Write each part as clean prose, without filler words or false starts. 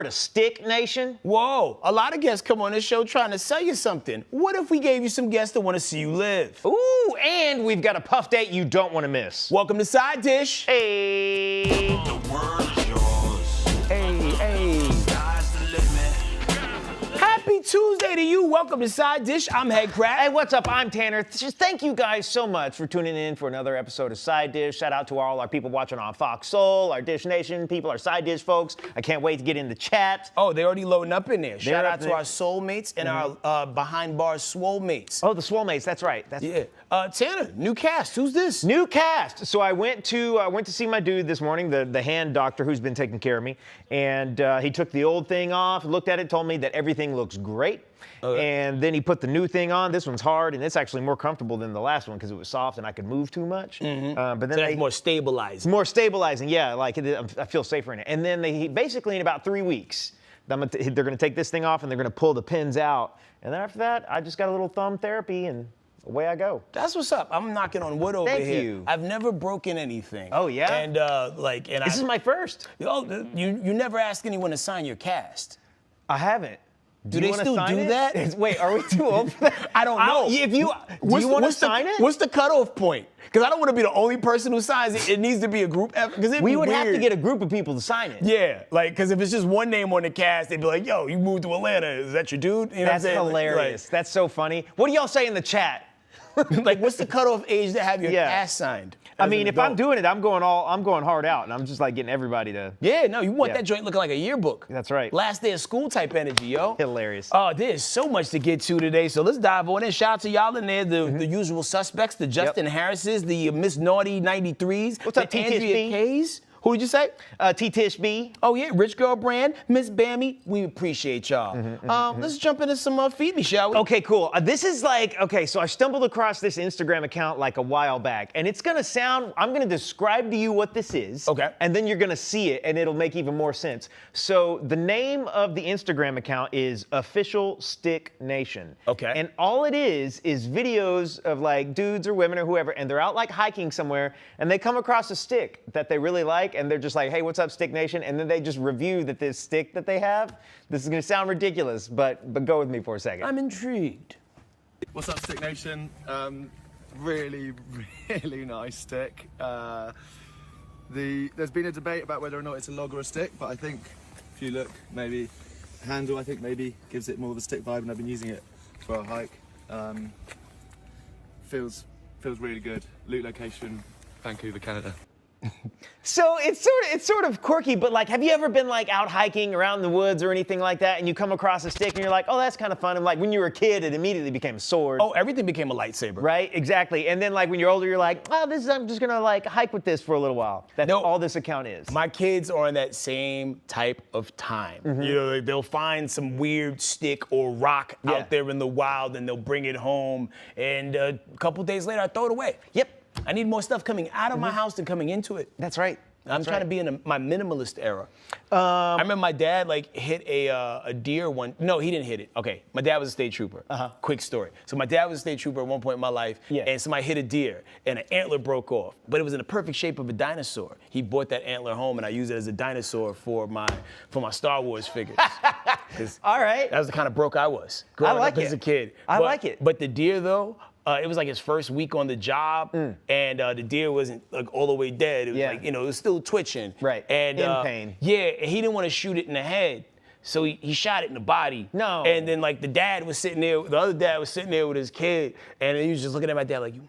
To Stick Nation? Whoa, a lot of guests come on this show trying to sell you something. What if we gave you some guests that want to see you live? Ooh, and we've got a Puffdate you don't want to miss. Welcome to Side Dish. Hey. The world is yours. Hey. Sky's the limit. Happy Tuesday to you. Welcome to Side Dish. I'm Head Crab. Hey, what's up? I'm Tanner. Just thank you guys so much for tuning in for another episode of Side Dish. Shout out to all our people watching on Fox Soul, our Dish Nation people, our Side Dish folks. I can't wait to get in the chat. Oh, they're already loading up in there. Shout up out to there. our soulmates and our behind bars swole mates. Oh, the Swole Mates, that's right. Yeah. Tanner, new cast. Who's this? New cast. So I went to see my dude this morning, the hand doctor who's been taking care of me, and he took the old thing off, looked at it, told me that everything looks great, and then he put the new thing on. This one's hard, and it's actually more comfortable than the last one because it was soft and I could move too much. But then So that's more stabilizing. more stabilizing, yeah. Like I feel safer in it. And then they basically in about 3 weeks, they're gonna take this thing off and they're gonna pull the pins out, and then after that, I just got a little thumb therapy and away I go. That's what's up. I'm knocking on wood over Thank here. you. I've never broken anything. Oh, yeah? And This is my first. you never ask anyone to sign your cast. I haven't. Do you they wanna still sign do it? that? Wait, are we too old for that? I don't know. If you do you want to sign it? What's the cutoff point? Because I don't want to be the only person who signs it. It needs to be a group effort. Because We would have to get a group of people to sign it. Yeah, like, because if it's just one name on the cast, they'd be like, yo, you moved to Atlanta. Is that your dude? You know That's what I'm saying? hilarious. That's so funny. What do y'all say in the chat? Like, what's the cutoff age to have your Yeah. cast signed? I as mean, an if I'm adult? doing it, I'm going hard out, and I'm just like getting everybody to. Yeah, no, you want Yeah. that joint looking like a yearbook. That's right. Last day of school type energy, yo. Hilarious. Oh, there's so much to get to today, so let's dive on in. Shout out to y'all in there, the usual suspects, the Justin Harrises, the Miss Naughty 93s. What's up, the T-Tish Andrea B? Kays. Who did you say? T-Tish B. Oh, yeah, Rich Girl Brand, Miss Bammy. We appreciate y'all. Let's jump into some Feed Me, shall we? Okay, cool. This is like, okay, so I stumbled across this Instagram account like a while back, and it's gonna sound, I'm gonna describe to you what this is. Okay. And then you're gonna see it, and it'll make even more sense. So the name of the Instagram account is Official Stick Nation. Okay. And all it is videos of like dudes or women or whoever, and they're out like hiking somewhere, and they come across a stick that they really like, and they're just like, hey, what's up, Stick Nation? And then they just review that this stick that they have. This is gonna sound ridiculous, but go with me for a second. I'm intrigued. What's up, Stick Nation? Really, really nice stick. There's been a debate about whether or not it's a log or a stick, but I think if you look, maybe handle, I think maybe gives it more of a stick vibe, and I've been using it for a hike. Feels really good. Loot location, Vancouver, Canada. So it's sort of quirky, but like, have you ever been like out hiking around the woods or anything like that, and you come across a stick and you're like, oh, that's kind of fun. And like when you were a kid, it immediately became a sword. Oh, everything became a lightsaber. Right, exactly. And then like when you're older, you're like, oh, I'm just gonna like hike with this for a little while. That's No. all this account is. My kids are in that same type of time. You know, like, they'll find some weird stick or rock Yeah. out there in the wild, and they'll bring it home, and a couple days later, I throw it away. Yep. I need more stuff coming out of my house than coming into it. That's right. I'm trying to be in my minimalist era. I remember my dad like hit a deer one. No, he didn't hit it. Okay, my dad was a state trooper. Quick story. So my dad was a state trooper at one point in my life, Yeah. and somebody hit a deer, and an antler broke off, but it was in the perfect shape of a dinosaur. He brought that antler home, and I used it as a dinosaur for my Star Wars figures. 'Cause All right. that was the kind of broke I was growing like up as it. a kid. I like it. But the deer though. It was like his first week on the job, and the deer wasn't like all the way dead. It was Yeah. like, it was still twitching. Right. And In pain. Yeah, and he didn't want to shoot it in the head, so he shot it in the body. No. And then like the other dad was sitting there with his kid, and he was just looking at my dad like, you.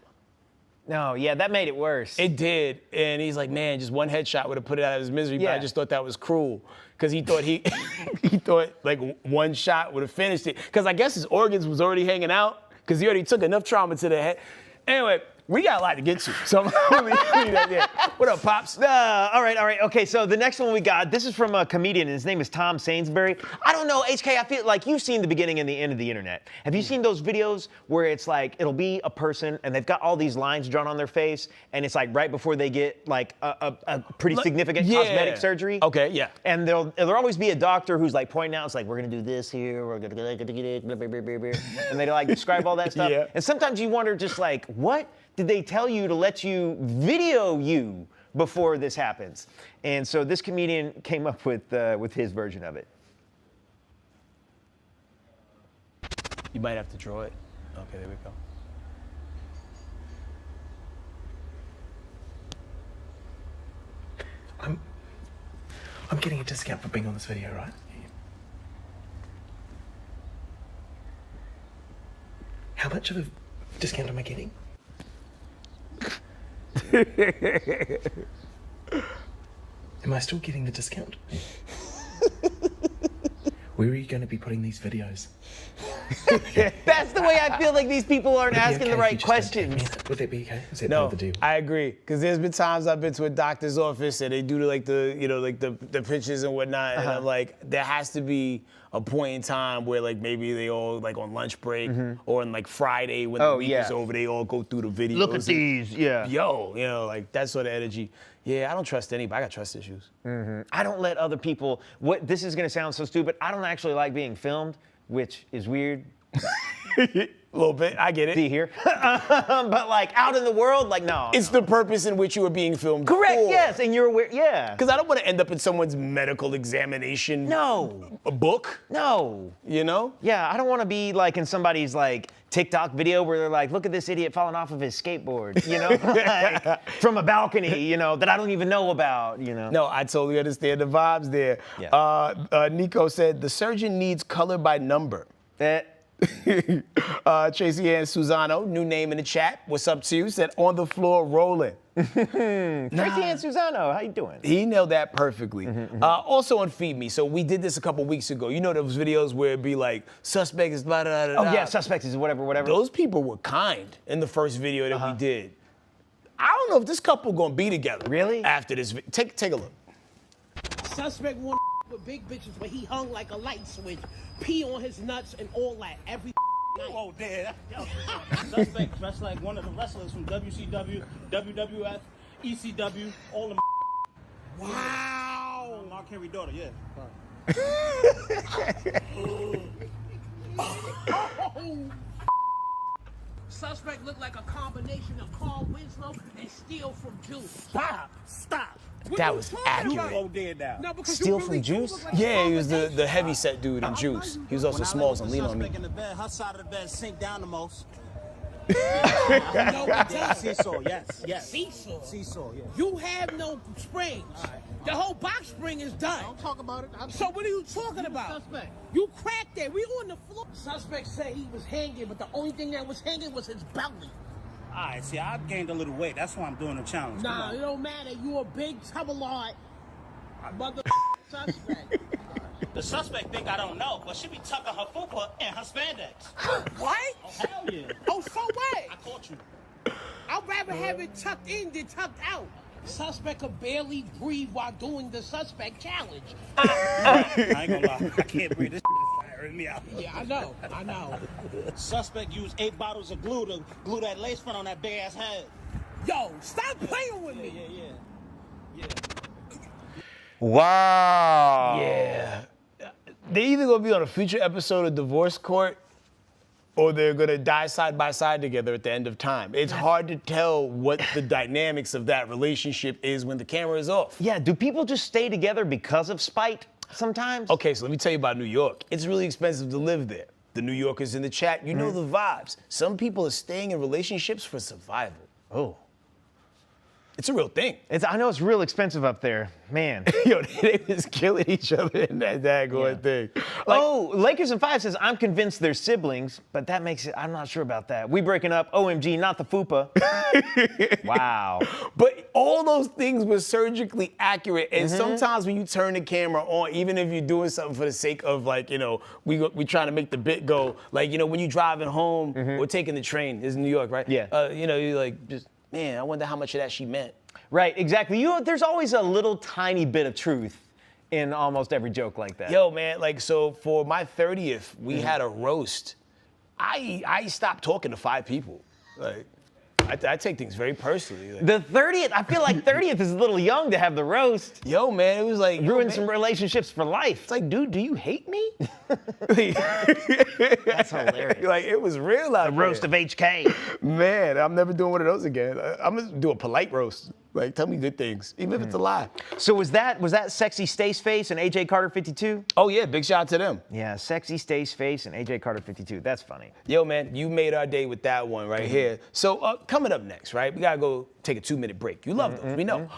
No, yeah, that made it worse. It did, and he's like, man, just one headshot would have put it out of his misery. But Yeah. I just thought that was cruel, because he thought he thought like one shot would have finished it, because I guess his organs was already hanging out. Because he already took enough trauma to the head. Anyway, we got a lot to get to. So I'm leave that there. What up, Pops? All right. Okay, so the next one we got, this is from a comedian, and his name is Tom Sainsbury. I don't know, HK, I feel like you've seen the beginning and the end of the internet. Have you seen those videos where it's like, it'll be a person, and they've got all these lines drawn on their face, and it's like right before they get like a pretty significant cosmetic surgery? Okay, yeah. And there'll always be a doctor who's like pointing out, it's like, we're gonna do this here, we're gonna get it, blah, blah, blah, blah, blah. And they like describe all that stuff. Yeah. And sometimes you wonder just like, what did they tell you to let you video you before this happens? And so this comedian came up with his version of it. You might have to draw it. Okay, there we go. I'm getting a discount for being on this video, right? How much of a discount am I getting? Am I still getting the discount? Where are you going to be putting these videos? That's the way I feel like these people aren't Would it be asking okay the if right you just don't tag me questions. in it? Would that be okay? Is that No, part of the deal? I agree. Because there's been times I've been to a doctor's office and they do like the, you know, like the pictures and whatnot, and I'm like, there has to be a point in time where like maybe they all like on lunch break or on like Friday when the week is over, they all go through the videos. Look at these, yeah. Yo, you know, like that sort of energy. Yeah, I don't trust anybody. I got trust issues. I don't let other people, this is gonna sound so stupid, I don't actually like being filmed, which is weird. A little bit, I get it. See here. But like out in the world, like no. It's the purpose in which you are being filmed. correct, for. yes, and you're aware, yeah. Because I don't want to end up in someone's medical examination a book, No. you know? Yeah, I don't want to be like in somebody's like TikTok video where they're like, look at this idiot falling off of his skateboard, you know, like, from a balcony, you know, that I don't even know about, you know. No, I totally understand the vibes there. Yeah. Nico said, the surgeon needs color by number. Tracy Ann Susano, new name in the chat. What's up to you? Said, on the floor rolling. Tracy Ann Susano, how you doing? He nailed that perfectly. Also on Feed Me, so we did this a couple weeks ago. You know those videos where it'd be like, suspect is blah, blah, blah, Oh blah. yeah, suspects is whatever. Those people were kind in the first video that we did. I don't know if this couple gonna be together. Really? After this, take a look. Suspect wanted with big bitches, but he hung like a light switch, pee on his nuts and all that every night. Oh, damn. Suspect dressed like one of the wrestlers from WCW, WWF, ECW, all them. Wow. Mark Henry daughter, yeah. Suspect looked like a combination of Carl Winslow and Steele from Juice. Stop. That was accurate. Oh, dead now. No, because Steele you from really do Juice? look like a Yeah, he was the combination. heavy set dude in Juice. He was also When I Smalls lay and with Lean the on Me. suspect in the bed, her side of the bed sink down the most. No, it doesn't. Seesaw, yes. Seesaw. Yeah. You have no springs. The whole box spring is done. Don't talk about it. So what are you talking about? Suspect. You cracked it. We on the floor. Suspect said he was hanging, but the only thing that was hanging was his belly. All right, see, I gained a little weight. That's why I'm doing the challenge. Come Nah, on. it don't matter. You a big tubbalard, mother suspect. The suspect think I don't know, but she be tucking her fupa in her spandex. What? Oh, hell yeah. Oh, so what? I caught you. I'd rather have it tucked in than tucked out. Suspect could barely breathe while doing the suspect challenge. I ain't gonna lie. I can't breathe. This is firing me out. Yeah, I know. Suspect used 8 bottles of glue to glue that lace front on that big ass head. Yo, stop playing with me. Yeah. Wow. Yeah. They're either gonna be on a future episode of Divorce Court or they're gonna die side by side together at the end of time. It's hard to tell what the dynamics of that relationship is when the camera is off. Yeah, do people just stay together because of spite sometimes? Okay, so let me tell you about New York. It's really expensive to live there. The New Yorkers in the chat, you know the vibes. Some people are staying in relationships for survival. Oh. It's a real thing. I know it's real expensive up there, man. Yo, they was killing each other in that daggone thing. Like, Oh, Lakers in 5 says, I'm convinced they're siblings, but that makes it, I'm not sure about that. We breaking up, OMG, not the fupa. Wow. but all those things were surgically accurate. And sometimes when you turn the camera on, even if you're doing something for the sake of like, you know, we trying to make the bit go, like, you know, when you're driving home or taking the train, it's in New York, right? Yeah. You know, you're like, just, man, I wonder how much of that she meant. Right, exactly. There's always a little tiny bit of truth in almost every joke like that. Yo, man, like, so for my 30th, we had a roast. I stopped talking to 5 people. Like, I take things very personally. Like, The 30th, I feel like 30th is a little young to have the roast. yo, man, it was like, Ruined man, some relationships for life. It's like, dude, do you hate me? That's hilarious. Like, it was real out The roast of HK. Man, I'm never doing one of those again. I'm gonna do a polite roast. Like, tell me good things, even if it's a lie. So was that Sexy Stace Face and AJ Carter 52? Oh yeah, big shout out to them. Yeah, Sexy Stace Face and AJ Carter 52. That's funny. Yo, man, you made our day with that one right here. So coming up next, right? We gotta go take a 2-minute break. You love those, we know.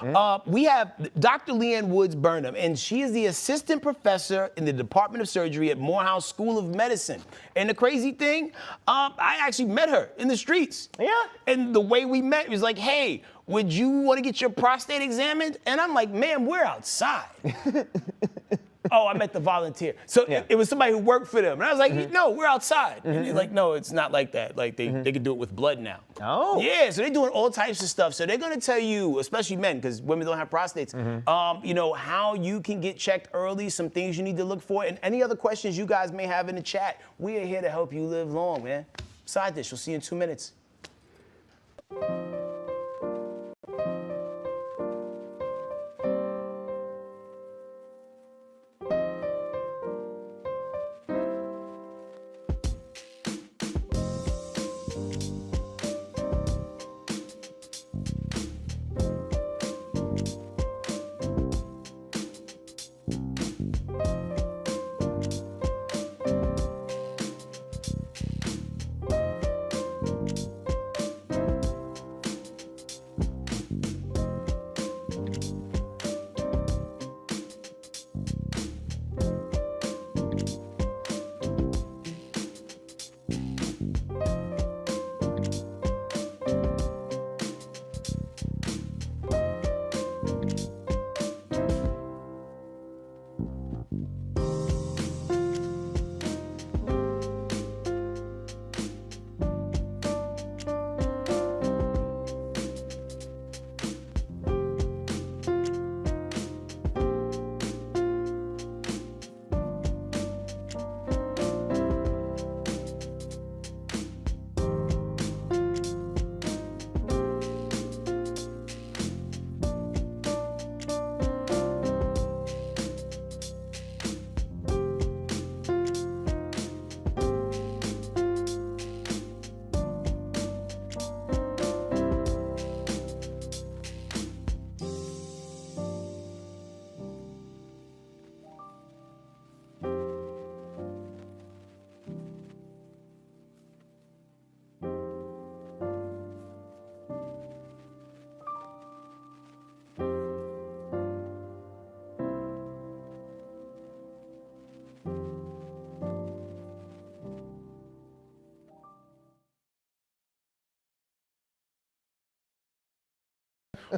We have Dr. Leanne Woods-Burnham, and she is the assistant professor in the Department of Surgery at Morehouse School of Medicine. And the crazy thing, I actually met her in the streets. Yeah. And the way we met was like, hey, would you want to get your prostate examined? And I'm like, ma'am, we're outside. Oh, I met the volunteer. So it was somebody who worked for them. And I was like, no, we're outside. And they're like, no, it's not like that. Like, they can do it with blood now. Oh. Yeah, so they're doing all types of stuff. So they're going to tell you, especially men, because women don't have prostates, you know, how you can get checked early, some things you need to look for, and any other questions you guys may have in the chat. We are here to help you live long, man. Side dish, we'll see you in 2 minutes.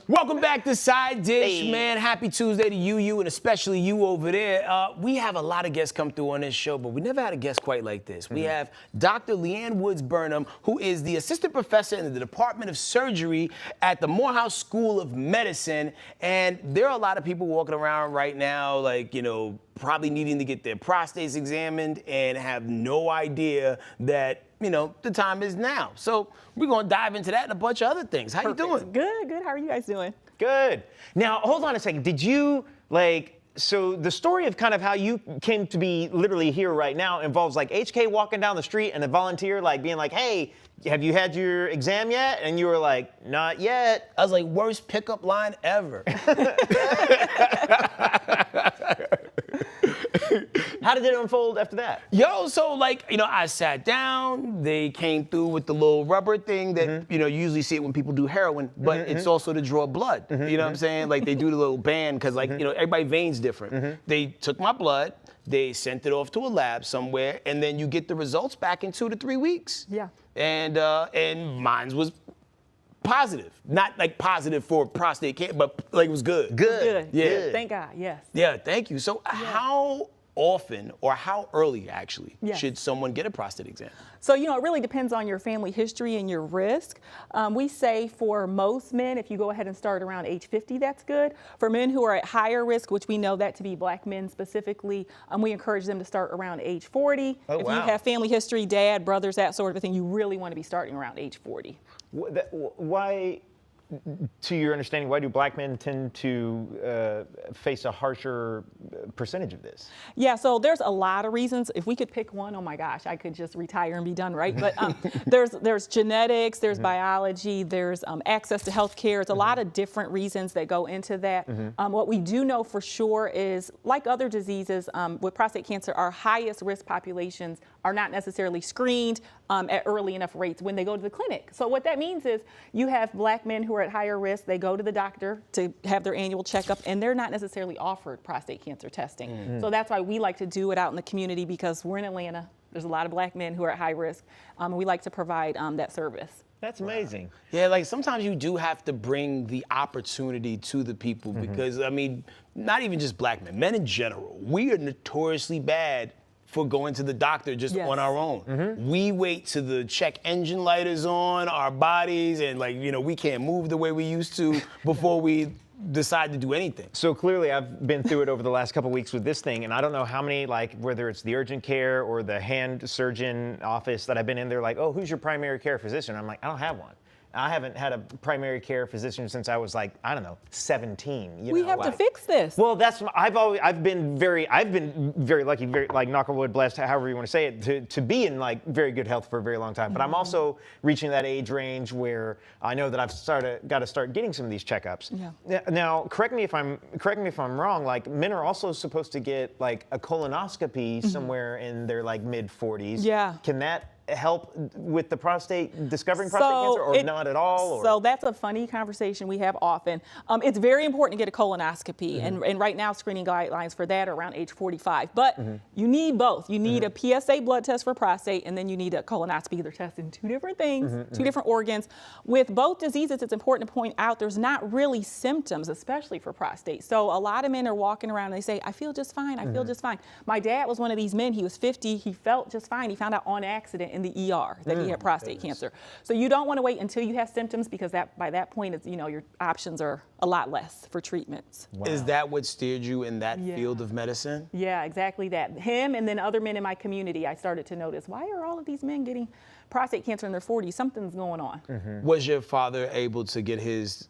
Welcome back to Side Dish, man. Happy Tuesday to you, and especially you over there. We have a lot of guests come through on this show, but we never had a guest quite like this. We have Dr. Leanne Woods-Burnham, who is the assistant professor in the Department of Surgery at the Morehouse School of Medicine. And there are a lot of people walking around right now, like, you know, probably needing to get their prostates examined and have no idea that, you know, the time is now. So we're going to dive into that and a bunch of other things. How you doing? Good, good. How are you guys doing? Good. Now, hold on a second. Did you, like, so the story of kind of how you came to be literally here right now involves, like, HK walking down the street and a volunteer, like, being like, hey, have you had your exam yet? And you were like, not yet. I was like, worst pickup line ever. How did it unfold after that? Yo, so like, you know, I sat down, they came through with the little rubber thing that, you know, you usually see it when people do heroin, but it's also to draw blood. You know what I'm saying? Like they do the little band, cause like, you know, everybody's veins different. They took my blood, they sent it off to a lab somewhere, and then you get the results back in 2 to 3 weeks. Yeah. And mine was positive. Not like positive for prostate cancer, but like it was good. Good. Yeah. Good. Thank God. Yes. Yeah, thank you. So how often or how early actually should someone get a prostate exam? So, you know, it really depends on your family history and your risk. We say for most men, if you go ahead and start around age 50, that's good. For men who are at higher risk, which we know that to be black men specifically, we encourage them to start around age 40. Oh, if wow. you have family history, dad, brothers, that sort of thing, you really want to be starting around age 40. Why to your understanding, why do black men tend to face a harsher percentage of this? Yeah, so there's a lot of reasons. If we could pick one, oh my gosh, I could just retire and be done, right? But there's genetics, there's biology, there's access to health care. It's a lot of different reasons that go into that. What we do know for sure is, like other diseases, with prostate cancer, our highest risk populations are not necessarily screened at early enough rates when they go to the clinic. So what that means is you have black men who are at higher risk, they go to the doctor to have their annual checkup, and they're not necessarily offered prostate cancer testing. So that's why we like to do it out in the community, because we're in Atlanta. There's a lot of black men who are at high risk, and we like to provide that service. That's amazing. Yeah, like sometimes you do have to bring the opportunity to the people because, I mean, not even just black men, men in general, we are notoriously bad for going to the doctor just on our own. We wait till the check engine light is on our bodies and we can't move the way we used to before we decide to do anything. So clearly I've been through it over the last couple of weeks with this thing, and I don't know how many, whether it's the urgent care or the hand surgeon office that I've been in, they're like, oh, who's your primary care physician? I'm like, I don't have one. I haven't had a primary care physician since I was 17. We have to fix this. Well, I've been very lucky, knock on wood, blessed, however you want to say it, to be in very good health for a very long time. But I'm also reaching that age range where I know that I've got to start getting some of these checkups. Yeah. Now, correct me if I'm wrong. Men are also supposed to get a colonoscopy somewhere in their mid 40s. Yeah. Can that help with the discovering prostate cancer, or not at all? Or? So that's a funny conversation we have often. It's very important to get a colonoscopy, and right now screening guidelines for that are around age 45. But you need both. You need a PSA blood test for prostate, and then you need a colonoscopy. They're testing two different things, two different organs. With both diseases, it's important to point out there's not really symptoms, especially for prostate. So a lot of men are walking around and they say, I feel just fine, I feel just fine. My dad was one of these men. He was 50, he felt just fine. He found out on accident in the ER that he had prostate cancer. So you don't want to wait until you have symptoms, because by that point, it's, your options are a lot less for treatments. Wow. Is that what steered you in that field of medicine? Yeah, exactly that. Him and then other men in my community, I started to notice, why are all of these men getting prostate cancer in their 40s? Something's going on. Was your father able to get his,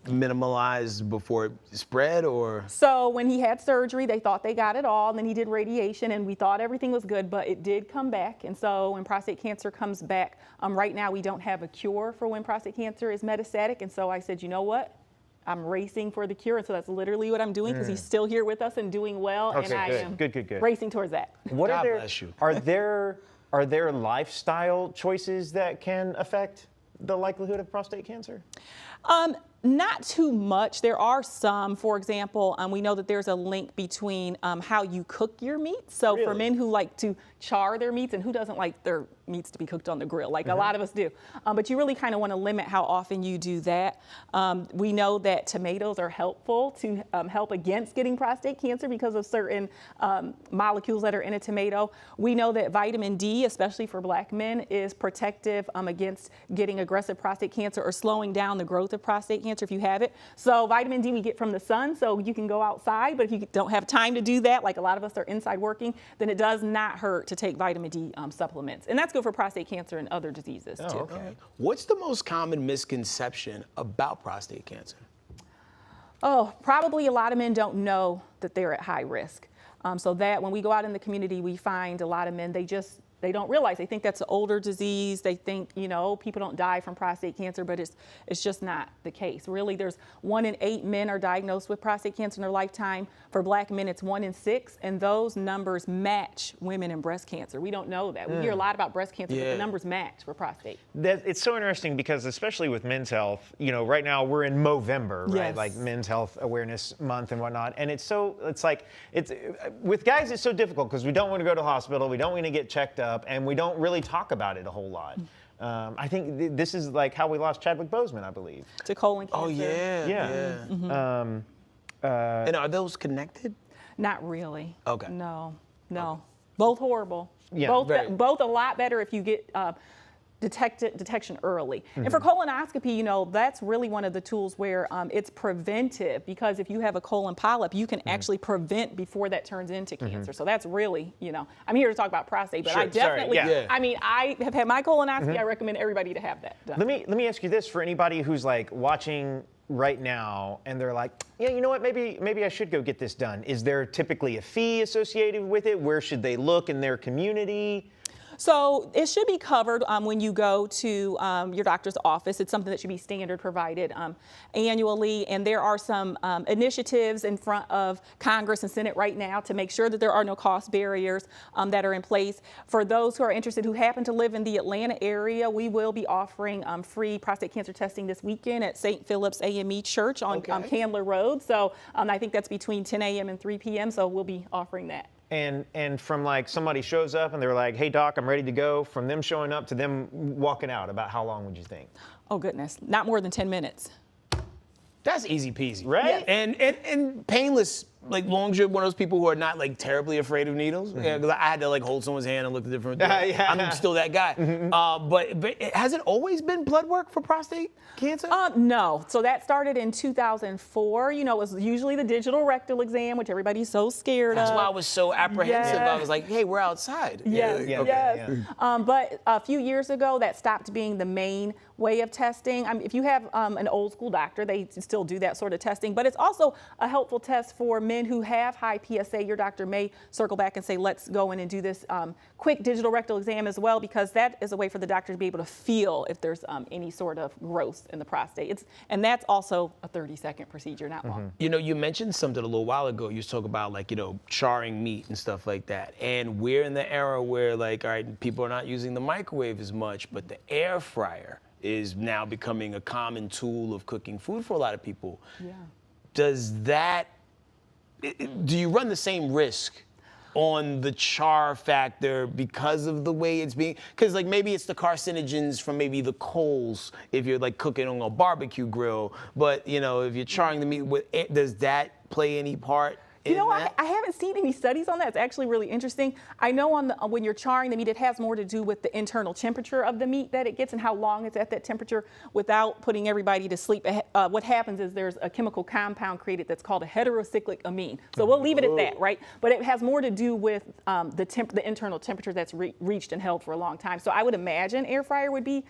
minimalized before it spread, or? So when he had surgery, they thought they got it all, and then he did radiation, and we thought everything was good, but it did come back. And so when prostate cancer comes back, right now we don't have a cure for when prostate cancer is metastatic. And so I said, you know what? I'm racing for the cure, and so that's literally what I'm doing, because he's still here with us and doing well, and I am racing towards that. God bless you. Are there lifestyle choices that can affect the likelihood of prostate cancer? Not too much. There are some. For example, we know that there's a link between how you cook your meat. So for men who like to char their meats, and who doesn't like their meats to be cooked on the grill, a lot of us do. But you really kind of want to limit how often you do that. We know that tomatoes are helpful to help against getting prostate cancer because of certain molecules that are in a tomato. We know that vitamin D, especially for black men, is protective against getting aggressive prostate cancer or slowing down the growth of prostate cancer if you have it. So vitamin D we get from the sun, so you can go outside, but if you don't have time to do that, like a lot of us are inside working, then it does not hurt to take vitamin D supplements. And that's good for prostate cancer and other diseases too. Okay. What's the most common misconception about prostate cancer? Oh, probably a lot of men don't know that they're at high risk. So that when we go out in the community, we find a lot of men, they don't realize. They think that's an older disease. They think, people don't die from prostate cancer, but it's just not the case. Really, there's 1 in 8 men are diagnosed with prostate cancer in their lifetime. For black men, it's 1 in 6, and those numbers match women in breast cancer. We don't know that. We hear a lot about breast cancer, but the numbers match for prostate. It's so interesting because, especially with men's health, right now we're in Movember, right? Yes. Like Men's Health Awareness Month and whatnot. And with guys, it's so difficult because we don't want to go to the hospital, we don't want to get checked up, and we don't really talk about it a whole lot. I think this is how we lost Chadwick Boseman, I believe. To colon cancer. Oh, yeah. Yeah. And are those connected? Not really. Okay. No. Both horrible. Yeah, both a lot better if you get detection early. And for colonoscopy, you know, that's really one of the tools where it's preventive, because if you have a colon polyp, you can actually prevent before that turns into cancer. So that's really, you know, I'm here to talk about prostate, but I definitely, I mean, I have had my colonoscopy. I recommend everybody to have that done. Let me ask you this, for anybody who's like watching right now and they're like, yeah, you know what, maybe I should go get this done. Is there typically a fee associated with it? Where should they look in their community? So it should be covered when you go to your doctor's office. It's something that should be standard provided annually. And there are some initiatives in front of Congress and Senate right now to make sure that there are no cost barriers that are in place. For those who are interested, who happen to live in the Atlanta area, we will be offering free prostate cancer testing this weekend at St. Philip's AME Church on Candler Road. So I think that's between 10 a.m. and 3 p.m. So we'll be offering that. And from like somebody shows up and they're like, hey doc, I'm ready to go, from them showing up to them walking out, about how long would you think? Oh goodness, not more than 10 minutes. That's easy peasy. Right? And painless. Like, long as you're one of those people who are not like terribly afraid of needles. Yeah, because I had to like hold someone's hand and look at different. I'm still that guy. But has it always been blood work for prostate cancer? No. So that started in 2004. You know, it was usually the digital rectal exam, which everybody's so scared of. That's why I was so apprehensive. I was like, hey, we're outside. But a few years ago, that stopped being the main way of testing. I mean, if you have an old school doctor, they still do that sort of testing. But it's also a helpful test for men who have high PSA. Your doctor may circle back and say, let's go in and do this quick digital rectal exam as well, because that is a way for the doctor to be able to feel if there's any sort of growth in the prostate. And that's also a 30-second procedure, not long. You know, you mentioned something a little while ago. You talk about, like, you know, charring meat and stuff like that. And we're in the era where, like, all right, people are not using the microwave as much, but the air fryer is now becoming a common tool of cooking food for a lot of people. Yeah. Do you run the same risk on the char factor because of the way it's being? Because like maybe it's the carcinogens from maybe the coals if you're like cooking on a barbecue grill, but you know, if you're charring the meat with, does that play any part? You know, I haven't seen any studies on that. It's actually really interesting. I know when you're charring the meat, it has more to do with the internal temperature of the meat that it gets and how long it's at that temperature. Without putting everybody to sleep, what happens is there's a chemical compound created that's called a heterocyclic amine. So we'll leave it at that, right? But it has more to do with the internal temperature that's reached and held for a long time. So I would imagine air fryer would be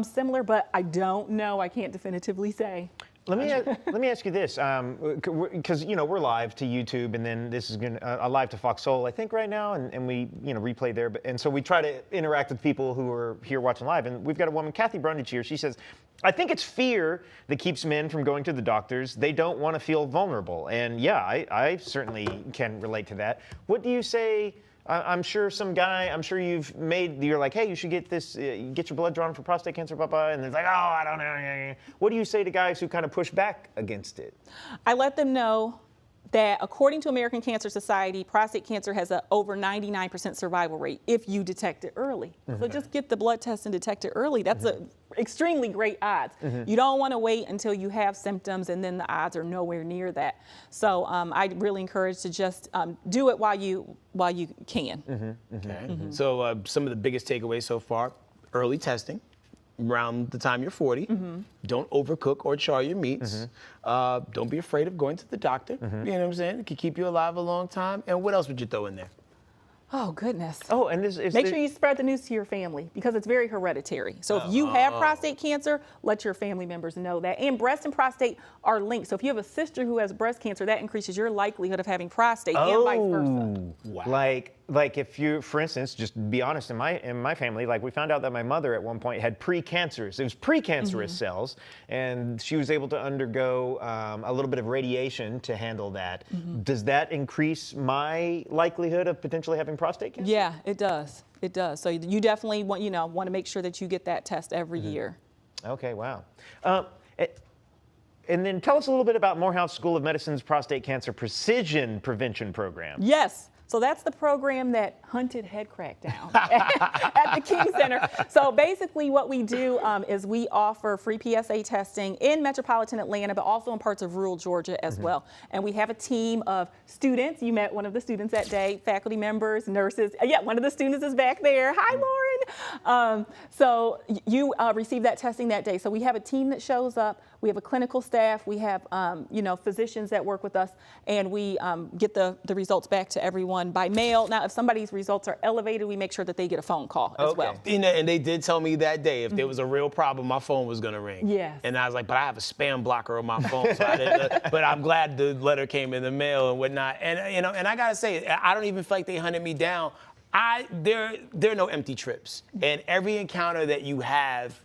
similar, but I don't know. I can't definitively say. Let me ask you this, because you know we're live to YouTube, and then this is gonna live to Fox Soul, I think, right now, and we replay there, and so we try to interact with people who are here watching live, and we've got a woman, Kathy Brundage, here. She says, I think it's fear that keeps men from going to the doctors. They don't want to feel vulnerable, and yeah, I certainly can relate to that. What do you say? I'm sure you're like, hey, you should get this, get your blood drawn for prostate cancer, and it's like, oh, I don't know. What do you say to guys who kind of push back against it? I let them know that according to American Cancer Society, prostate cancer has an over 99% survival rate if you detect it early. So just get the blood test and detect it early. That's an extremely great odds. You don't want to wait until you have symptoms, and then the odds are nowhere near that. So I really encourage to just do it while you can. So some of the biggest takeaways so far: early testing around the time you're 40. Don't overcook or char your meats. Don't be afraid of going to the doctor. You know what I'm saying? It can keep you alive a long time. And what else would you throw in there? Oh, goodness. Oh, and make sure you spread the news to your family, because it's very hereditary. So if you have prostate cancer, let your family members know that. And breast and prostate are linked. So if you have a sister who has breast cancer, that increases your likelihood of having prostate, and vice versa. Wow. Like if you, for instance, just be honest, in my family, like we found out that my mother at one point had precancerous. It was precancerous cells, and she was able to undergo a little bit of radiation to handle that. Does that increase my likelihood of potentially having prostate cancer? Yeah, it does. It does. So you definitely want to make sure that you get that test every year. Okay, wow. And then tell us a little bit about Morehouse School of Medicine's Prostate Cancer Precision Prevention Program. Yes. So that's the program that hunted head crack down at the King Center. So basically what we do is we offer free PSA testing in metropolitan Atlanta, but also in parts of rural Georgia as well. And we have a team of students. You met one of the students that day, faculty members, nurses. Yeah, one of the students is back there. Hi, Lauren. So you receive that testing that day. So we have a team that shows up. We have a clinical staff. We have, physicians that work with us, and we get the results back to everyone by mail. Now, if somebody's results are elevated, we make sure that they get a phone call as well. And they did tell me that day if there was a real problem, my phone was gonna ring. Yes. And I was like, but I have a spam blocker on my phone, so I didn't. But I'm glad the letter came in the mail and whatnot. And and I gotta say, I don't even feel like they hunted me down. There are no empty trips, and every encounter that you have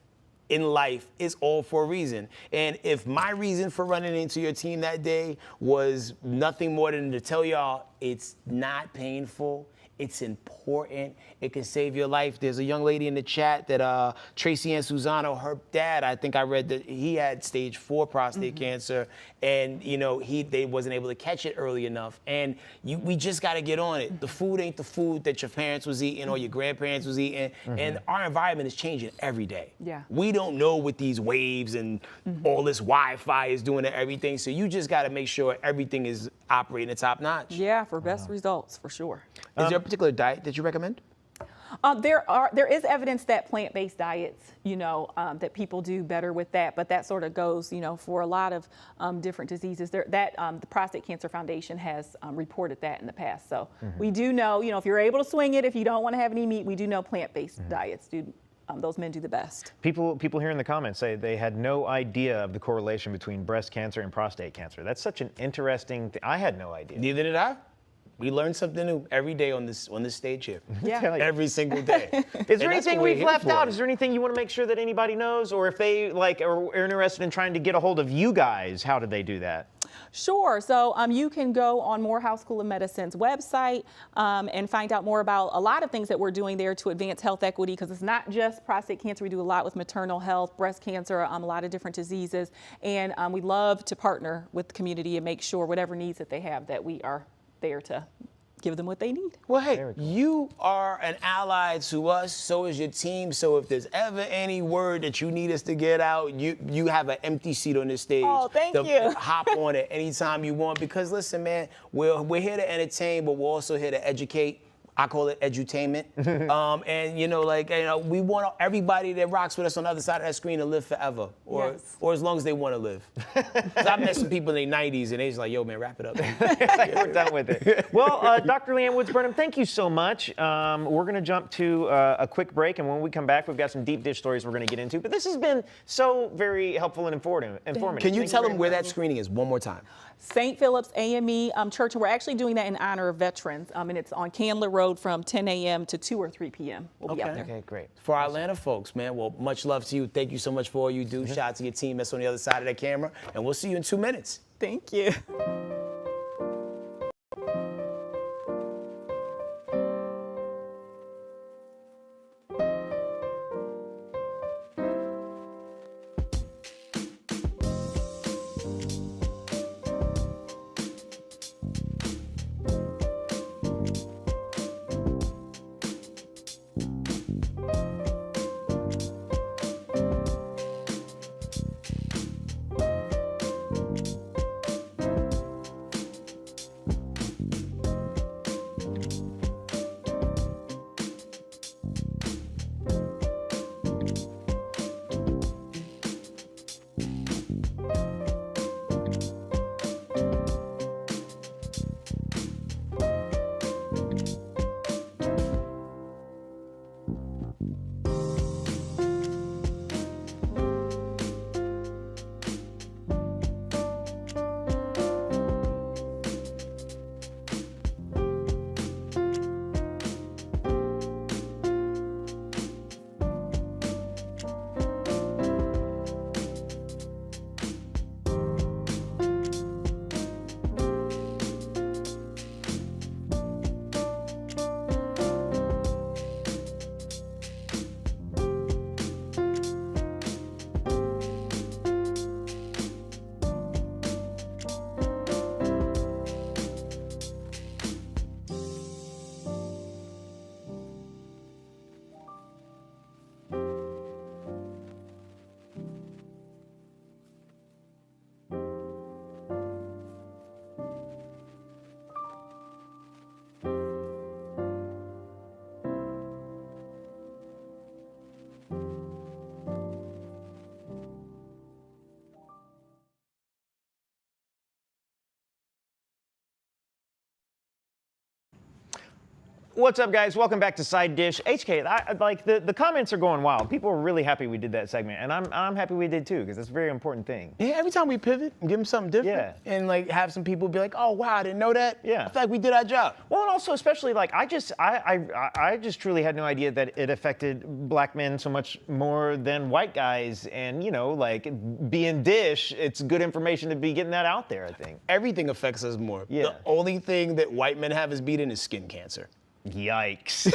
in life is all for a reason. And if my reason for running into your team that day was nothing more than to tell y'all it's not painful, it's important, it can save your life. There's a young lady in the chat that Tracy and Susano, her dad, I think I read that he had stage 4 prostate cancer, and they wasn't able to catch it early enough. And we just got to get on it. The food ain't the food that your parents was eating or your grandparents was eating, and our environment is changing every day. Yeah. We don't know what these waves and all this Wi-Fi is doing to everything, so you just got to make sure everything is operating at top notch. Yeah, for best results, for sure. Is there a particular diet that you recommend? There is evidence that plant-based diets, that people do better with that, but that sort of goes, for a lot of different diseases. The Prostate Cancer Foundation has reported that in the past. So we do know, if you're able to swing it, if you don't want to have any meat, we do know plant-based diets do. Those men do the best. People here in the comments say they had no idea of the correlation between breast cancer and prostate cancer. That's such an interesting thing. I had no idea. Neither did I. We learn something new every day on this stage here. Yeah. Every single day. Is there anything we've left out? Is there anything you want to make sure that anybody knows? Or if they are interested in trying to get a hold of you guys, how do they do that? Sure. So you can go on Morehouse School of Medicine's website and find out more about a lot of things that we're doing there to advance health equity, because it's not just prostate cancer. We do a lot with maternal health, breast cancer, a lot of different diseases. And we love to partner with the community and make sure whatever needs that they have, that we are there to give them what they need. Well, hey, you are an ally to us, so is your team. So if there's ever any word that you need us to get out, you have an empty seat on this stage. Oh, thank you. Hop on it anytime you want, because listen, man, we're here to entertain, but we're also here to educate. I call it edutainment. And we want everybody that rocks with us on the other side of that screen to live forever, or as long as they want to live. I've met some people in their 90s and they're just like, yo, man, wrap it up. We're done with it. Well, Dr. Leanne Woods-Burnham, thank you so much. We're going to jump to a quick break, and when we come back, we've got some deep dish stories we're going to get into. But this has been so very helpful and informative. Can you tell them where that screening is one more time? St. Philip's AME Church, and we're actually doing that in honor of veterans, and it's on Candler Road from 10 a.m. to 2 or 3 p.m. We'll be out there. Okay, great. For our Atlanta folks, man, well, much love to you. Thank you so much for all you do. Shout out to your team that's on the other side of that camera, and we'll see you in 2 minutes. Thank you. What's up, guys? Welcome back to Side Dish. HK, like the comments are going wild. People are really happy we did that segment, and I'm happy we did too, because it's a very important thing. Yeah, every time we pivot and give them something different, and like have some people be like, "Oh wow, I didn't know that." Yeah, I feel like we did our job. Well, and also especially like I just truly had no idea that it affected black men so much more than white guys, and like being Dish, it's good information to be getting that out there. I think everything affects us more. Yeah. The only thing that white men have is beaten is skin cancer. Yikes.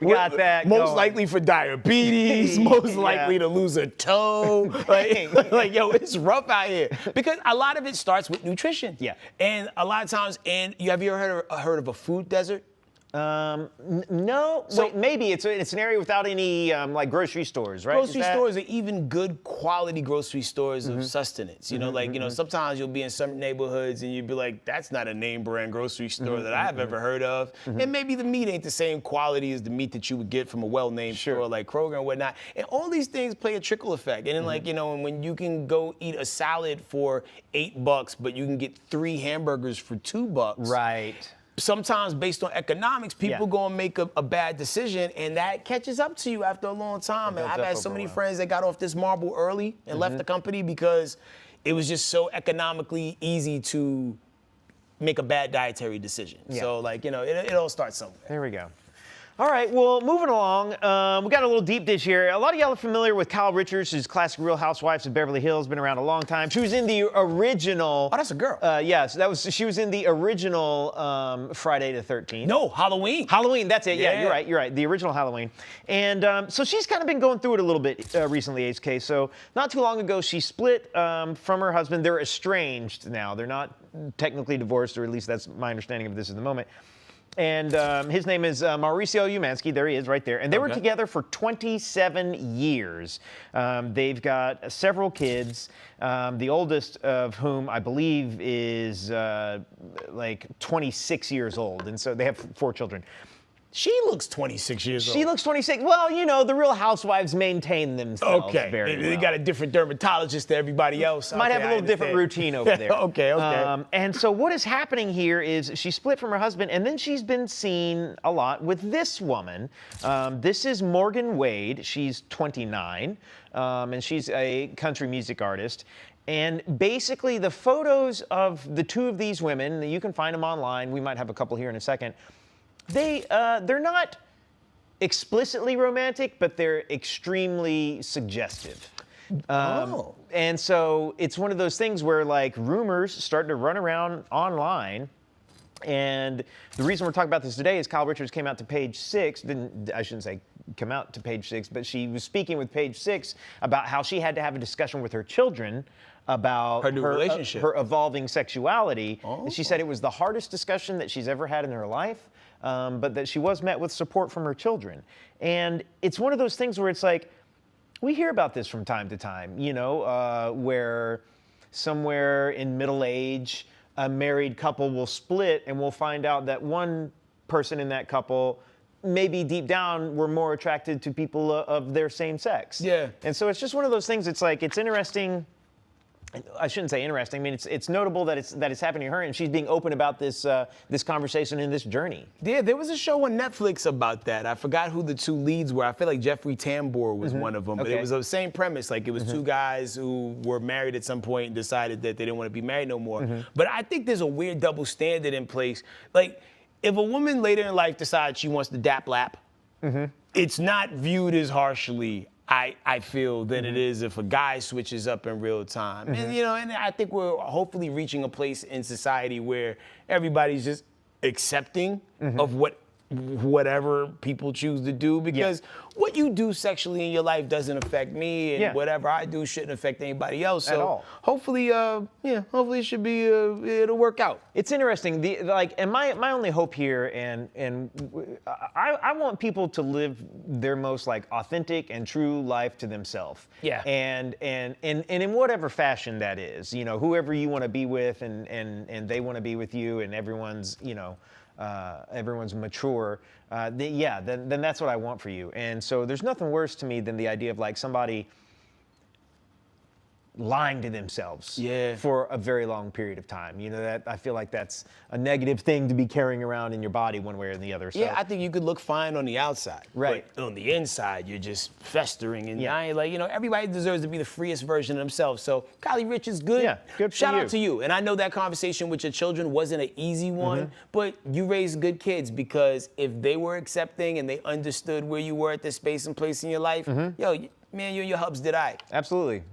We got that most going. likely for diabetes, most likely to lose a toe. It's rough out here. Because a lot of it starts with nutrition. Yeah. And a lot of times, have you ever heard of a food desert? No. Wait, maybe it's an area without any like grocery stores, right? Grocery stores are even good quality grocery stores of sustenance. Sometimes you'll be in some neighborhoods and you'll be like, that's not a name brand grocery store that I've ever heard of. And maybe the meat ain't the same quality as the meat that you would get from a well-named store like Kroger and whatnot. And all these things play a trickle effect. And then when you can go eat a salad for $8, but you can get 3 hamburgers for $2. Right. Sometimes based on economics, people gonna make a bad decision, and that catches up to you after a long time. And I've had so many friends that got off this marble early and left the company because it was just so economically easy to make a bad dietary decision. Yeah. So it all starts somewhere. There we go. All right, well, moving along, we got a little deep dish here. A lot of y'all are familiar with Kyle Richards, who's classic Real Housewives of Beverly Hills, been around a long time. She was in the original. Oh, that's a girl. She was in the original Friday the 13th. No, Halloween. Halloween, that's it. Yeah, you're right. The original Halloween. And so she's kind of been going through it a little bit recently, HK. So not too long ago, she split from her husband. They're estranged now. They're not technically divorced, or at least that's my understanding of this at the moment. And his name is Mauricio Umansky. There he is right there. And they were together for 27 years. They've got several kids, the oldest of whom I believe is 26 years old. And so they have 4 children. She looks 26 years old. She looks 26. Well, the Real Housewives maintain themselves very well. They got a different dermatologist than everybody else. Might have a little different routine over there. Okay. And so what is happening here is she split from her husband, and then she's been seen a lot with this woman. This is Morgan Wade. She's 29, and she's a country music artist. And basically, the photos of the 2 of these women, you can find them online. We might have a couple here in a second. They're not explicitly romantic, but they're extremely suggestive. And so it's one of those things where rumors start to run around online. And the reason we're talking about this today is Kyle Richards came out to Page 6. I shouldn't say come out to Page 6, but she was speaking with Page 6 about how she had to have a discussion with her children about her new relationship, her evolving sexuality. And she said it was the hardest discussion that she's ever had in her life. But that she was met with support from her children. And it's one of those things where it's like, we hear about this from time to time, where somewhere in middle age, a married couple will split and we'll find out that one person in that couple maybe deep down were more attracted to people of their same sex. Yeah. And so it's just one of those things, it's interesting. I shouldn't say interesting. I mean, it's notable that it's happening to her, and she's being open about this conversation and this journey. Yeah, there was a show on Netflix about that. I forgot who the 2 leads were. I feel like Jeffrey Tambor was one of them. But it was the same premise. It was 2 guys who were married at some point and decided that they didn't want to be married no more. But I think there's a weird double standard in place. If a woman later in life decides she wants to dap lap, it's not viewed as harshly, I feel, than it is if a guy switches up in real time. And and I think we're hopefully reaching a place in society where everybody's just accepting of whatever people choose to do, because what you do sexually in your life doesn't affect me, and whatever I do shouldn't affect anybody else. So at all. Hopefully, hopefully it should be it'll work out. It's interesting. And my only hope here, and I want people to live their most authentic and true life to themselves. Yeah. And in whatever fashion that is, whoever you want to be with, and they want to be with you, and everyone's everyone's mature. Then that's what I want for you. And so there's nothing worse to me than the idea of somebody lying to themselves Yeah. for a very long period of time. You know, that I feel like that's a negative thing to be carrying around in your body one way or the other. So. Yeah, I think you could look fine on the outside. Right. But on the inside, you're just festering. And Yeah. I ain't like, you know, everybody deserves to be the freest version of themselves. So Kylie Rich is good. Yeah, good for Shout you. out to you. And I know that conversation with your children wasn't an easy one, but you raised good kids because if they were accepting and they understood where you were at this space and place in your life, yo, man, you and your hubs did I. Absolutely.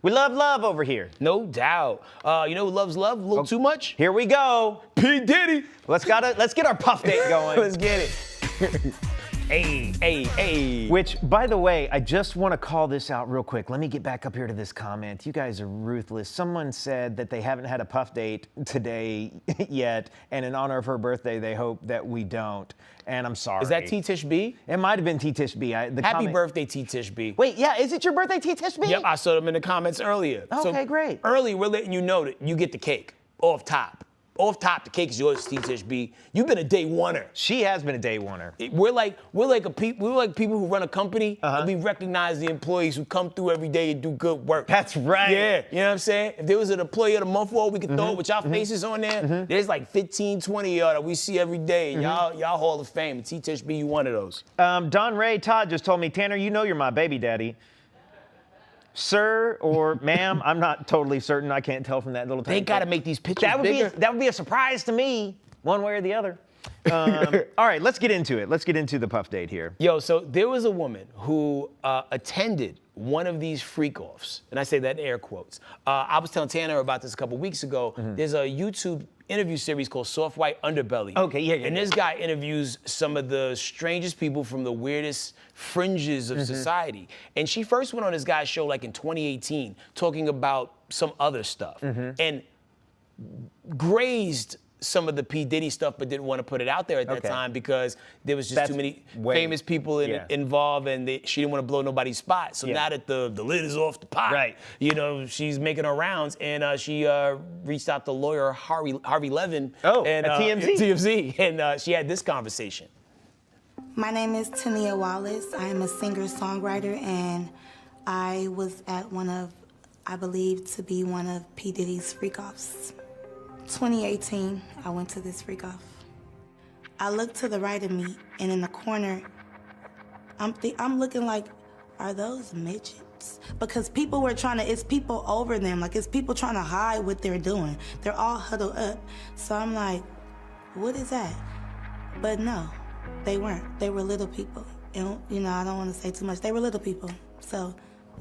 We love love over here. No doubt. You know who loves love a little too much? Here we go. P. Diddy. Let's get our puff date going. Let's get it. Hey. Which, by the way, I just want to call this out real quick. Let me get back up here to this comment. You guys are ruthless. Someone said that they haven't had a puff date today yet, and in honor of her birthday, they hope that we don't. And I'm sorry. Is that T. Tish B? It might have been T. Tish B. Happy birthday, T. Tish B. Wait, yeah, is it your birthday, T. Tish B? Yep, I saw them in the comments earlier. Okay, great. Early, we're letting you know that you get the cake off top. Off top, the cake is yours, T. Tish B. You've been a day oneer. She has been a day oneer. We're like people who run a company, and we recognize the employees who come through every day and do good work. That's right. Yeah, you know what I'm saying? If there was an employee of the month award, we could throw it with y'all faces on there. There's like 15, 20 of y'all that we see every day. Y'all Hall of Fame. T. Tish B, you one of those. Don Ray Todd just told me, Tanner, you know you're my baby daddy. Sir or ma'am, I'm not totally certain. I can't tell from that little tiny They got to thing. make these pictures That would bigger. that would be a surprise to me, one way or the other. All right, let's get into it. Let's get into the puff date here. Yo, so there was a woman who attended one of these freak-offs, and I say that in air quotes. I was telling Tanner about this a couple weeks ago. There's a YouTube interview series called Soft White Underbelly. Okay, yeah. And this guy interviews some of the strangest people from the weirdest fringes of society. And she first went on this guy's show like in 2018, talking about some other stuff, and grazed some of the P. Diddy stuff, but didn't want to put it out there at that time because there was just too many famous people involved, and she didn't want to blow nobody's spot. So now that the lid is off the pot, you know, she's making her rounds, and she reached out to lawyer Harvey Levin at TMZ. TMZ, and she had this conversation. My name is Tanea Wallace. I am a singer-songwriter, and I was at I believe to be one of P. Diddy's freak-offs. 2018, I went to this freak-off. I looked to the right of me, and in the corner, I'm looking like, are those midgets? Because people were it's people over them, like it's people trying to hide what they're doing. They're all huddled up. So I'm like, what is that? But no, they weren't. They were little people. And, you know, I don't want to say too much. They were little people. So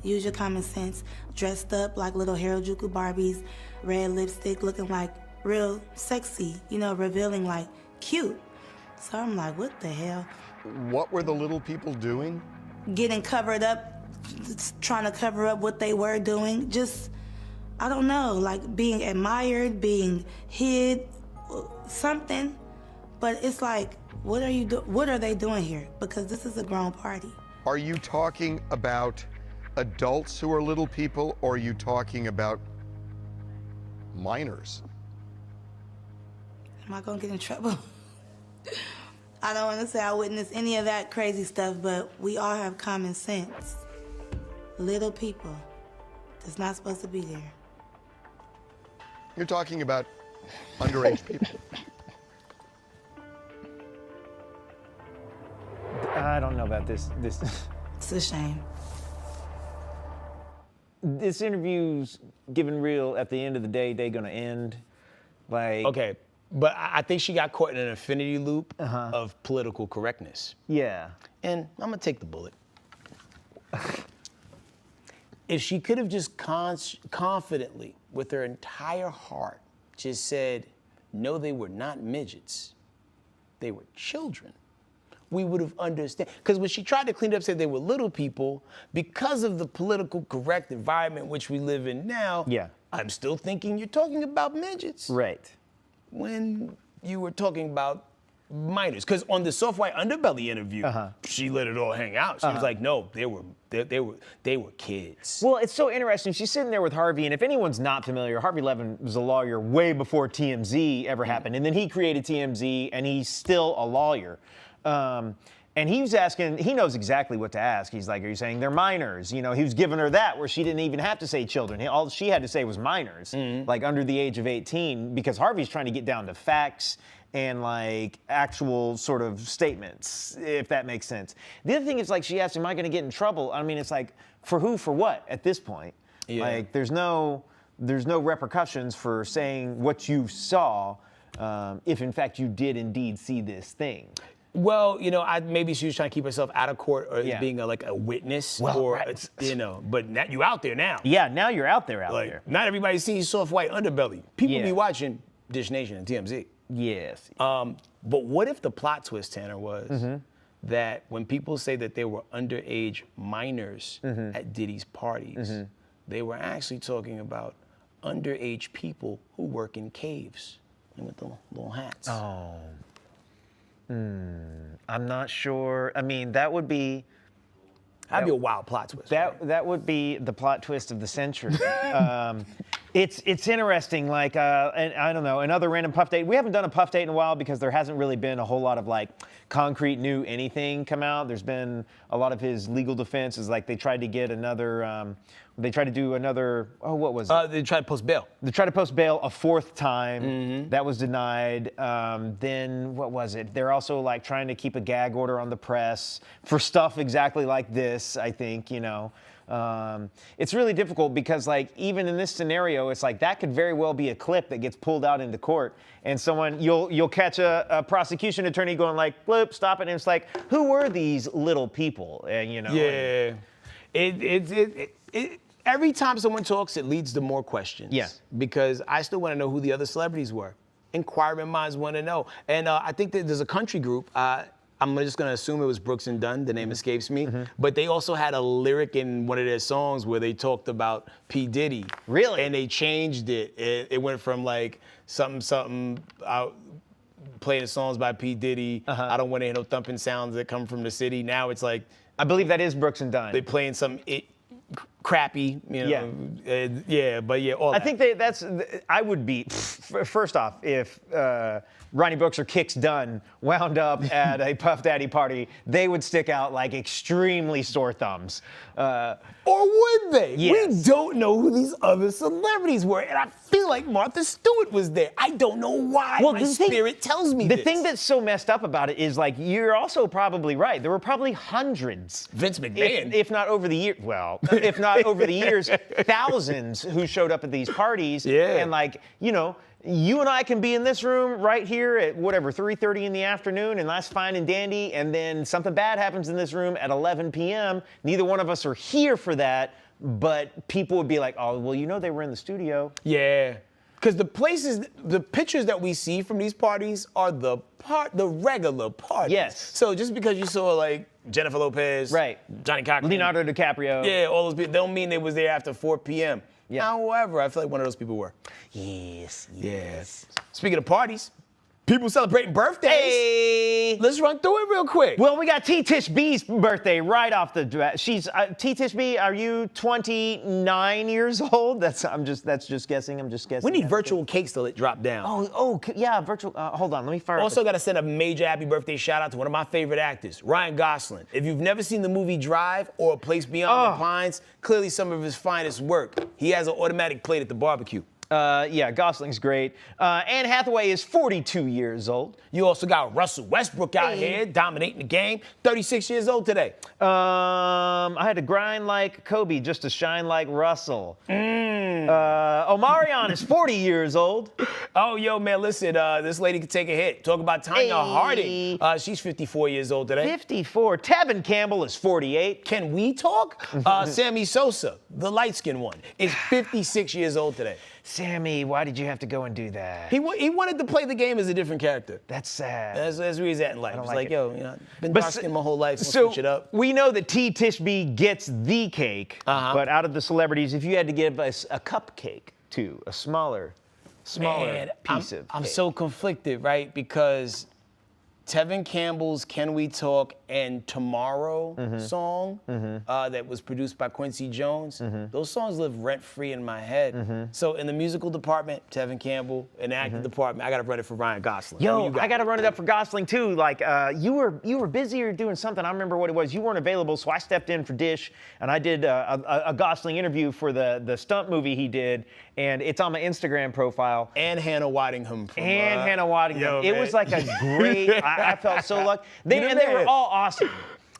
use your common sense. Dressed up like little Harajuku Barbies, red lipstick, looking like real sexy, you know, revealing, like cute. So I'm like, what the hell? What were the little people doing? Getting covered up, trying to cover up what they were doing. Just, I don't know, like being admired, being hid, something. But it's like, what are they doing here? Because this is a grown party. Are you talking about adults who are little people, or are you talking about minors? Am I gonna get in trouble? I don't want to say I witnessed any of that crazy stuff, but we all have common sense. Little people, that's not supposed to be there. You're talking about underage people. I don't know about this. It's a shame. This interview's given real. At the end of the day, they're gonna end. Like, Okay, but I think she got caught in an infinity loop of political correctness. yeah. And I'm gonna take the bullet. If she could have just confidently, with her entire heart, just said, no, they were not midgets, they were children, we would have understood. Because when she tried to clean it up, said they were little people, because of the political correct environment which we live in now, I'm still thinking you're talking about midgets. Right. When you were talking about minors. Because on the Soft White Underbelly interview, she let it all hang out. She was like, no, they were kids. Well, it's so interesting. She's sitting there with Harvey, and if anyone's not familiar, Harvey Levin was a lawyer way before TMZ ever happened. And then he created TMZ, and he's still a lawyer. And he was asking, he knows exactly what to ask. He's like, are you saying they're minors? You know, he was giving her that where she didn't even have to say children. All she had to say was minors, like under the age of 18, because Harvey's trying to get down to facts and like actual sort of statements, if that makes sense. The other thing is like she asked, am I going to get in trouble? I mean, it's like, for who, for what at this point? Yeah. Like there's no repercussions for saying what you saw if in fact you did indeed see this thing. Well, you know, maybe she was trying to keep herself out of court or being like a witness, or right. you know. But now you out there now. Yeah, now you're out there. Like, not everybody sees soft white underbelly. People be watching Dish Nation and TMZ. Yes. But what if the plot twist, Tanner, was that when people say that they were underage minors at Diddy's parties, they were actually talking about underage people who work in caves and with the little hats. Oh. I'm not sure. I mean, that would be... That'd be a wild plot twist. That would be the plot twist of the century. It's interesting, like, and I don't know, another random Puffdate. We haven't done a Puffdate in a while because there hasn't really been a whole lot of like concrete new anything come out. There's been a lot of his legal defense is like they tried to get another, they tried to do another, what was it? They tried to post bail. They tried to post bail a fourth time. That was denied. Then what was it? They're also like trying to keep a gag order on the press for stuff exactly like this, I think, you know. It's really difficult because like even in this scenario, it's like that could very well be a clip that gets pulled out into court and someone, you'll catch a prosecution attorney going like, bloop, stop it. And it's like, who were these little people? You know? Yeah. Every time someone talks, it leads to more questions. Yeah. Because I still want to know who the other celebrities were. Inquiring minds want to know. And I think that there's a country group, I'm just going to assume it was Brooks and Dunn, the name escapes me, but they also had a lyric in one of their songs where they talked about P. Diddy. Really? And they changed it. It went from like something, playing songs by P. Diddy, I don't want to hear no thumping sounds that come from the city. Now it's like, I believe that is Brooks and Dunn. They playing some crappy, you know. All I that. think I would be, first off, if Ronnie Brooks or Kicks Dunn wound up at a Puff Daddy party, they would stick out like extremely sore thumbs. Or would they? Yes. We don't know who these other celebrities were, and I feel like Martha Stewart was there. I don't know why. Well, my spirit tells me the this. thing that's so messed up about it is like you're also probably right. There were probably hundreds, Vince McMahon, if not over the year. Well, if not over the years, thousands who showed up at these parties. Yeah. And like, you know, you and I can be in this room right here at whatever 3:30 in the afternoon, and that's fine and dandy. And then something bad happens in this room at 11 p.m. Neither one of us are here for that, but people would be like, "Oh, well, you know, they were in the studio." Yeah, because the pictures that we see from these parties are the regular parties. Yes. So just because you saw like Jennifer Lopez, right, Johnny Cochran, Leonardo DiCaprio, yeah, all those people, don't mean they was there after 4 p.m. Yeah. However, I feel like one of those people were. Yes. Speaking of parties, people celebrating birthdays. Hey. Let's run through it real quick. Well, we got T. Tish B's birthday right off the bat. She's T. Tish B. Are you 29 years old? That's just guessing. I'm just guessing. We need virtual cakes to let drop down. Yeah, virtual. Hold on, let me fire. Also, got to send a major happy birthday shout out to one of my favorite actors, Ryan Gosling. If you've never seen the movie Drive or A Place Beyond the Pines, clearly some of his finest work. He has an automatic plate at the barbecue. Yeah, Gosling's great. Anne Hathaway is 42 years old. You also got Russell Westbrook out here dominating the game, 36 years old today. I had to grind like Kobe just to shine like Russell. Omarion is 40 years old. Oh, yo, man, listen, this lady could take a hit. Talk about Tanya Harding. She's 54 years old today. 54. Tevin Campbell is 48. Can we talk? Sammy Sosa, the light-skinned one, is 56 years old today. Sammy, why did you have to go and do that? He wanted to play the game as a different character. That's sad. That's where he's at in life. He's like, it. yo, you know, been dark-skinned my whole life, so switch it up. We know that T. Tishby gets the cake, but out of the celebrities, if you had to give us a cupcake to a smaller piece of cake. I'm so conflicted, right? Because Tevin Campbell's Can We Talk and Tomorrow song that was produced by Quincy Jones. Those songs live rent-free in my head. So in the musical department, Tevin Campbell. In the acting department, I got to run it for Ryan Gosling. Yo, I got to run it up for Gosling too. Like you were busy or doing something. I remember what it was. You weren't available, so I stepped in for Dish, and I did a Gosling interview for the stunt movie he did, and it's on my Instagram profile. And Hannah Waddingham. Hannah Waddingham. Yo, it man. was like a great. I felt so lucky. They were all awesome.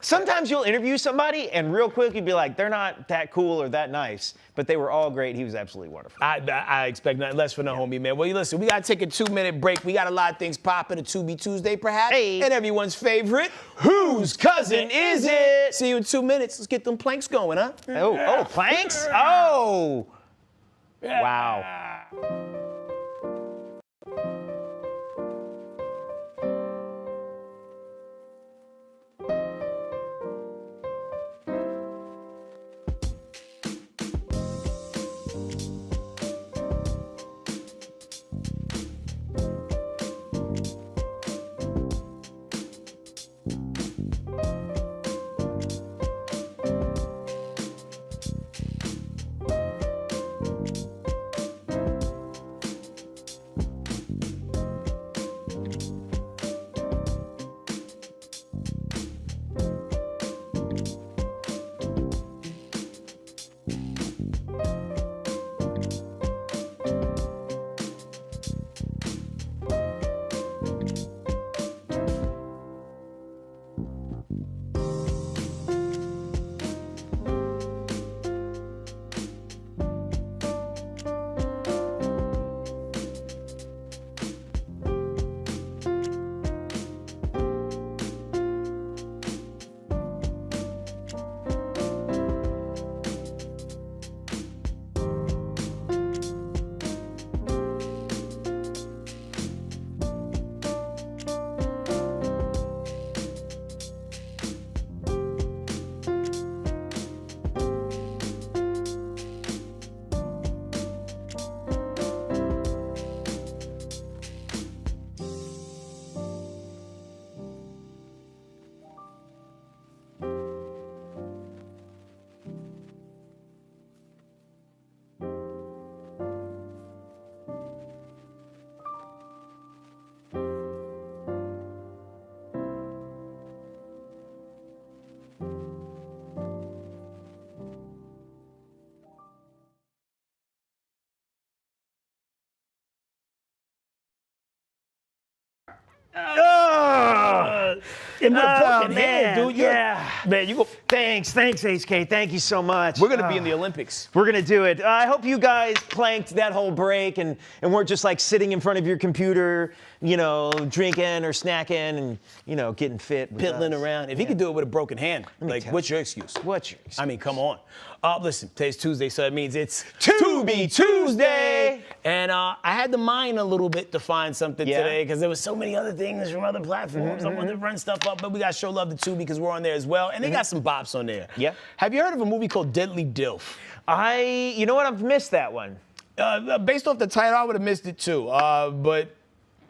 Sometimes you'll interview somebody and real quick you'd be like, they're not that cool or that nice, but they were all great. He was absolutely wonderful. I expect nothing less from the homie, man. Well, listen, we got to take a 2-minute break. We got a lot of things popping. A Tubi Tuesday, perhaps. Hey. And everyone's favorite, Whose Cousin Is It? See you in 2 minutes. Let's get them planks going, huh? Oh, planks? Oh! Wow. Dude, yeah. Man, you go. Thanks, HK. Thank you so much. We're gonna be in the Olympics. We're gonna do it. I hope you guys planked that whole break and weren't just like sitting in front of your computer, you know, drinking or snacking and, you know, getting fit. Piddling around. If he could do it with a broken hand, like, what's your excuse? What's your excuse? I mean, come on. Listen, today's Tuesday, so it means it's Tubi Tuesday. And I had to mine a little bit to find something today because there was so many other things from other platforms. I wanted to run stuff up, but we got to show love to Tubi because we're on there as well. And they got some bops on there. Yeah. Have you heard of a movie called Deadly DILF? You know what? I've missed that one. Based off the title, I would have missed it too. But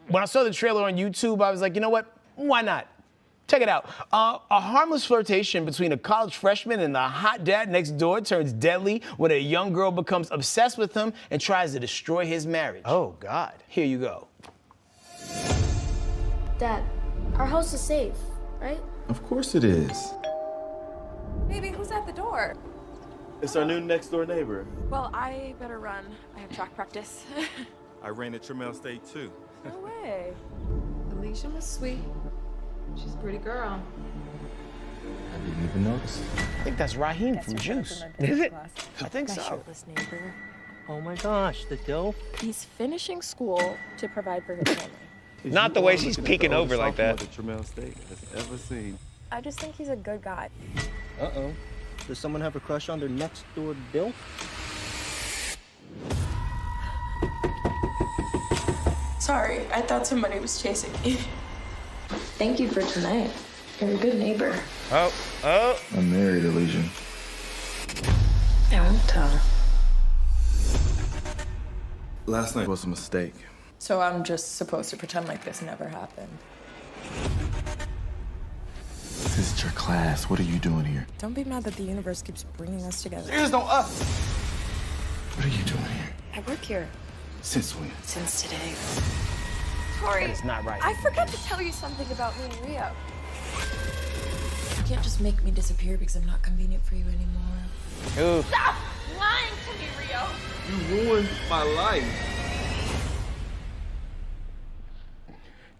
when I saw the trailer on YouTube, I was like, you know what? Why not? Check it out. A harmless flirtation between a college freshman and the hot dad next door turns deadly when a young girl becomes obsessed with him and tries to destroy his marriage. Oh, God. Here you go. Dad, our house is safe, right? Of course it is. Baby, who's at the door? It's our new next door neighbor. Well, I better run. I have track practice. I ran at Trammell State too. No way. Alicia was sweet. She's a pretty girl. I didn't even notice. I think that's Raheem from Juice. Is it? I think so. Neighbor. Oh my gosh, the DILF? He's finishing school to provide for his family. Not the way she's peeking over like that. That Trammell State has ever seen. I just think he's a good guy. Uh-oh. Does someone have a crush on their next door DILF? Sorry, I thought somebody was chasing me. Thank you for tonight. You're a good neighbor. Oh. I'm married, Alicia. I won't tell. Last night was a mistake. So I'm just supposed to pretend like this never happened. This is your class. What are you doing here? Don't be mad that the universe keeps bringing us together. There's no us. What are you doing here? I work here. Since when? Since today. Tori, it's not right. I forgot to tell you something about me and Rio. You can't just make me disappear because I'm not convenient for you anymore. Ooh. Stop lying to me, Rio. You ruined my life.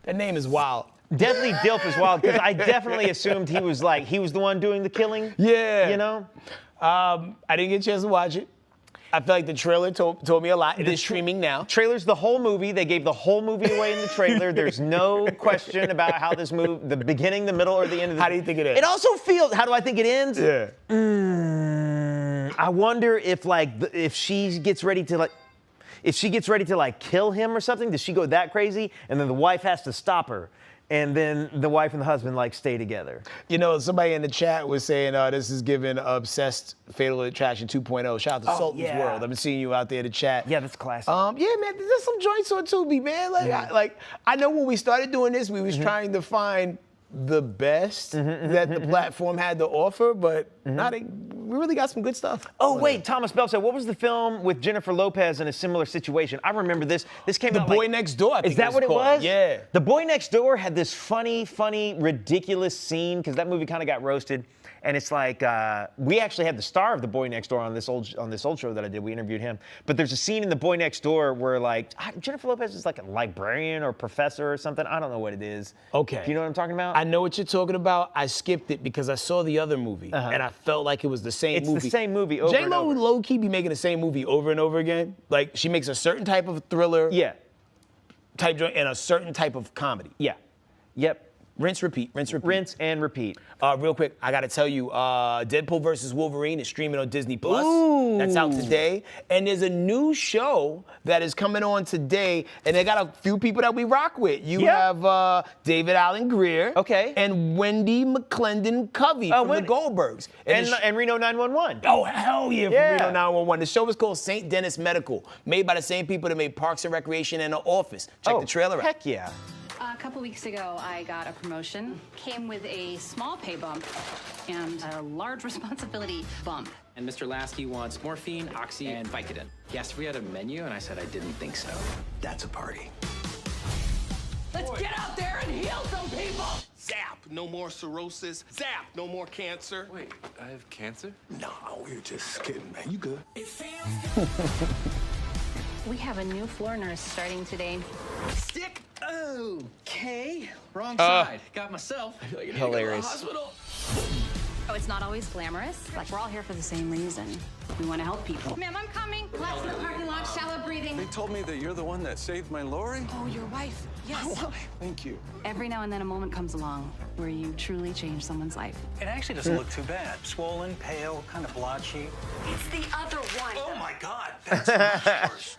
That name is wild. Deadly DILF is wild because I definitely assumed he was the one doing the killing. Yeah. You know? I didn't get a chance to watch it. I feel like the trailer told me a lot. It is streaming now. Trailer's the whole movie. They gave the whole movie away in the trailer. There's no question about how this movie, the beginning, the middle, or the end of the. How do you think it ends? It also feels. How do I think it ends? Yeah. I wonder if she gets ready to kill him or something. Does she go that crazy? And then the wife has to stop her. And then the wife and the husband stay together. You know, somebody in the chat was saying this is giving Obsessed Fatal Attraction 2.0. Shout out to Sultan's World. I've been seeing you out there in the chat. Yeah, that's classic. Yeah, man, there's some joints on Tubi, man. I know when we started doing this, we was trying to find the best that the platform had to offer, but we really got some good stuff. Oh, wait, Thomas Bell said, what was the film with Jennifer Lopez in a similar situation? I remember this. This came out The Boy Next Door, I think is that what it called. was? Yeah. The Boy Next Door had this funny, ridiculous scene, because that movie kind of got roasted. And it's like, we actually had the star of The Boy Next Door on this old show that I did. We interviewed him. But there's a scene in The Boy Next Door where Jennifer Lopez is like a librarian or professor or something. I don't know what it is. Okay. Do you know what I'm talking about? I know what you're talking about. I skipped it because I saw the other movie and I felt like it was the same movie. It's the same movie over and J-Lo over. low-key be making the same movie over and over again. Like, she makes a certain type of thriller type joint and a certain type of comedy. Yeah. Yep. Rinse, repeat, rinse, repeat. Rinse and repeat. Real quick, I gotta tell you, Deadpool versus Wolverine is streaming on DisneyPlus. Ooh. That's out today. And there's a new show that is coming on today, and they got a few people that we rock with. You have David Allen Greer. Okay. And Wendy McClendon Covey from the Goldbergs. And Reno 911. Oh, hell yeah, from Reno 911. The show is called St. Denis Medical, made by the same people that made Parks and Recreation and The Office. Check the trailer out. Heck yeah. A couple weeks ago, I got a promotion. Came with a small pay bump and a large responsibility bump. And Mr. Lasky wants morphine, oxy, and Vicodin. He asked if we had a menu, and I said I didn't think so. That's a party. Let's get out there and heal some people. Zap, no more cirrhosis. Zap, no more cancer. Wait, I have cancer? No, we're just kidding, man. You good? We have a new floor nurse starting today. Stick. Okay. Wrong side. Got myself. I feel like I need to go to the Hilarious. hospital. Oh, it's not always glamorous. We're all here for the same reason. We want to help people. Ma'am, I'm coming. Class in the parking lot, shallow breathing. They told me that you're the one that saved my Lori. Oh, your wife. Yes. Thank you. Every now and then a moment comes along where you truly change someone's life. It actually doesn't look too bad. Swollen, pale, kind of blotchy. It's the other one. Oh my God, that's much worse.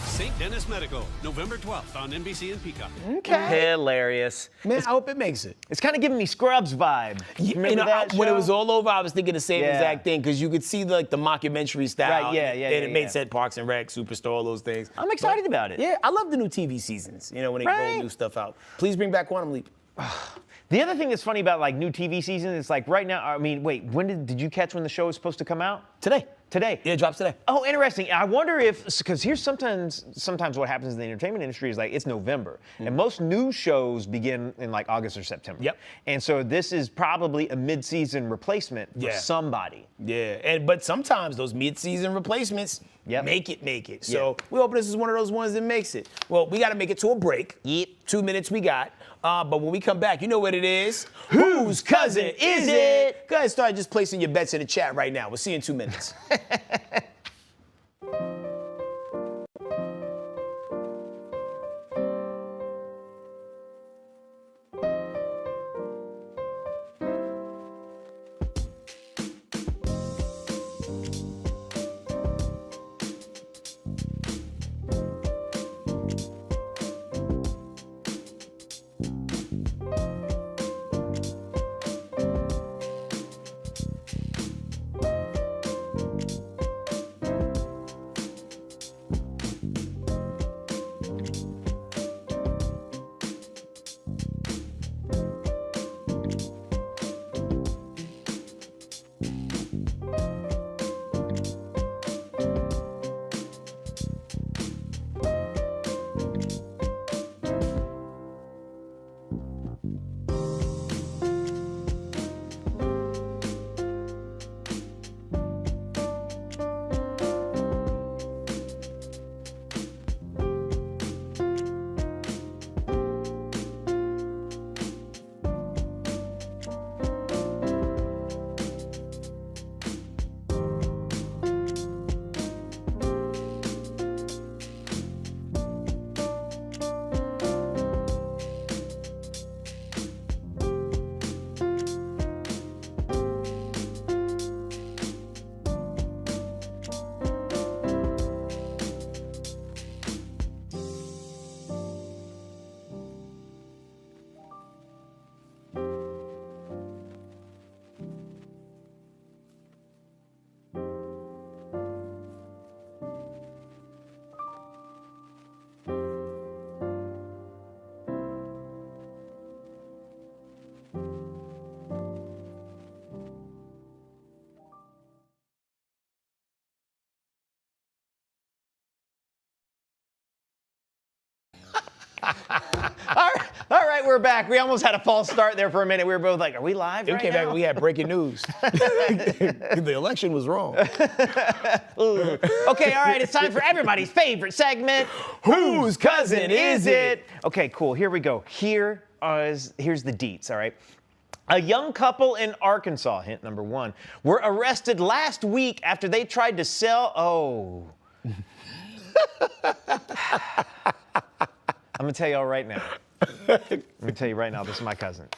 St. Denis Medical, November 12th on NBC and Peacock. Okay. Hilarious. Man, I hope it makes it. It's kind of giving me Scrubs vibe. Remember that when show? it was all over, I was thinking the same Yeah. exact thing, because you could see the mockumentary style. Right, yeah, and yeah, it yeah, made yeah. sense. Parks and Rec, Superstore, all those things. I'm excited about it. Yeah, I love the new TV seasons, when they roll new stuff out. Please bring back Quantum Leap. The other thing that's funny about new TV season is right now, I mean, wait, when did you catch when the show was supposed to come out? Today. Today. Yeah, it drops today. Oh, interesting. I wonder if, because here's sometimes what happens in the entertainment industry is it's November. And most new shows begin in August or September. Yep. And so this is probably a mid-season replacement for somebody. Yeah, but sometimes those mid-season replacements make it. So we hope this is one of those ones that makes it. Well, we got to make it to a break. Yep. 2 minutes we got. But when we come back, you know what it is. Whose cousin is it? Go ahead, start just placing your bets in the chat right now. We'll see you in 2 minutes. we're back. We almost had a false start there for a minute. We were both like, are we live We right came now? back and we had breaking news. The election was wrong. Okay, all right, it's time for everybody's favorite segment. Whose cousin is it? Okay, cool, here we go. Here's the deets, all right? A young couple in Arkansas, hint number one, were arrested last week after they tried to sell, I'm gonna tell y'all right now. Let me tell you right now, this is my cousin.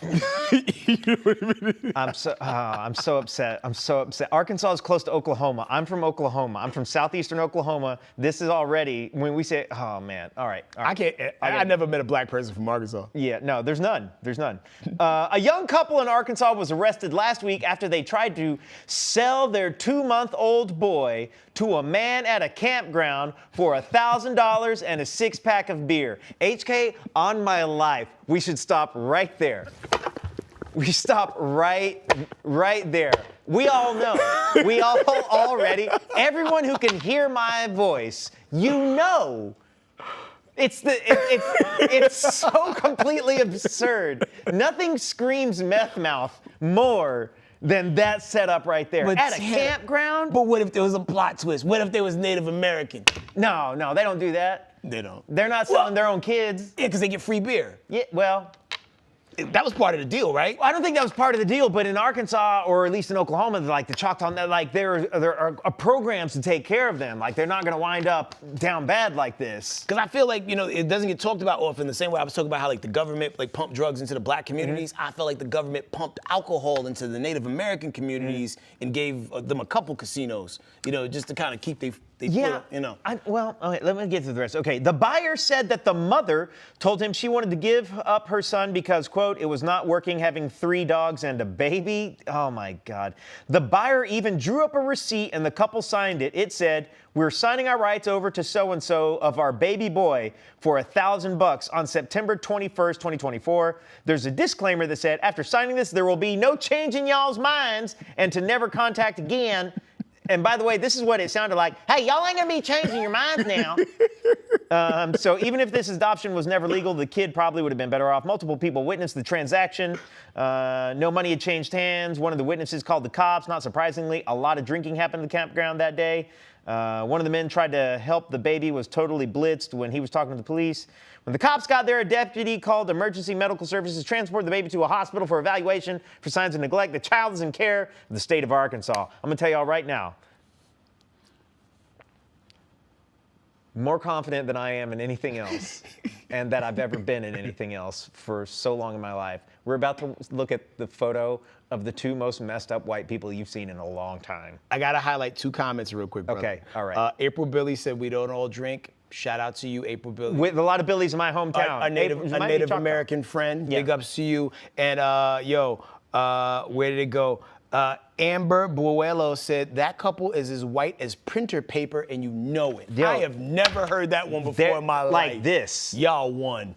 I'm so upset. I'm so upset. Arkansas is close to Oklahoma. I'm from Oklahoma. I'm from southeastern Oklahoma. This is already, when we say, oh man, all right. I never met a black person from Arkansas. Yeah, no, there's none. There's none. A young couple in Arkansas was arrested last week after they tried to sell their 2-month-old boy to a man at a campground for $1,000 and a 6-pack of beer. HK, on my life, we should stop right there. We stop right there. We all know. We all already, everyone who can hear my voice, you know. It's so completely absurd. Nothing screams meth mouth more than that setup right there. At a campground? But what if there was a plot twist? What if there was Native American? No, they don't do that. They don't. They're not selling their own kids. Yeah, because they get free beer. Yeah, well. That was part of the deal, right? I don't think that was part of the deal, but in Arkansas, or at least in Oklahoma, like the Choctaw, like there are programs to take care of them. Like they're not gonna wind up down bad like this. Because I feel like, it doesn't get talked about often the same way I was talking about how like the government like pumped drugs into the black communities. I felt like the government pumped alcohol into the Native American communities and gave them a couple casinos, just to kind of keep they Yeah, okay, let me get to the rest. Okay, the buyer said that the mother told him she wanted to give up her son because, quote, it was not working having 3 dogs and a baby. Oh my God. The buyer even drew up a receipt and the couple signed it. It said, we're signing our rights over to so-and-so of our baby boy for $1,000 on September 21st, 2024. There's a disclaimer that said, after signing this, there will be no change in y'all's minds and to never contact again. And by the way, this is what it sounded like. Hey, y'all ain't gonna be changing your minds now. So even if this adoption was never legal, the kid probably would have been better off. Multiple people witnessed the transaction. No money had changed hands. One of the witnesses called the cops. Not surprisingly, a lot of drinking happened at the campground that day. One of the men tried to help the baby, was totally blitzed when he was talking to the police. When the cops got there, a deputy called emergency medical services, transported the baby to a hospital for evaluation for signs of neglect. The child is in care of the state of Arkansas. I'm gonna tell y'all right now, more confident than I am in anything else and that I've ever been in anything else for so long in my life. We're about to look at the photo of the 2 most messed up white people you've seen in a long time. I gotta highlight 2 comments real quick, brother. Okay, all right. April Billy said we don't all drink. Shout out to you, April Billy. With a lot of Billies in my hometown. A Native American friend. Yeah. Big ups to you. And where did it go? Amber Buello said that couple is as white as printer paper and you know it. Yo, I have never heard that one before in my life. Like this. Y'all won.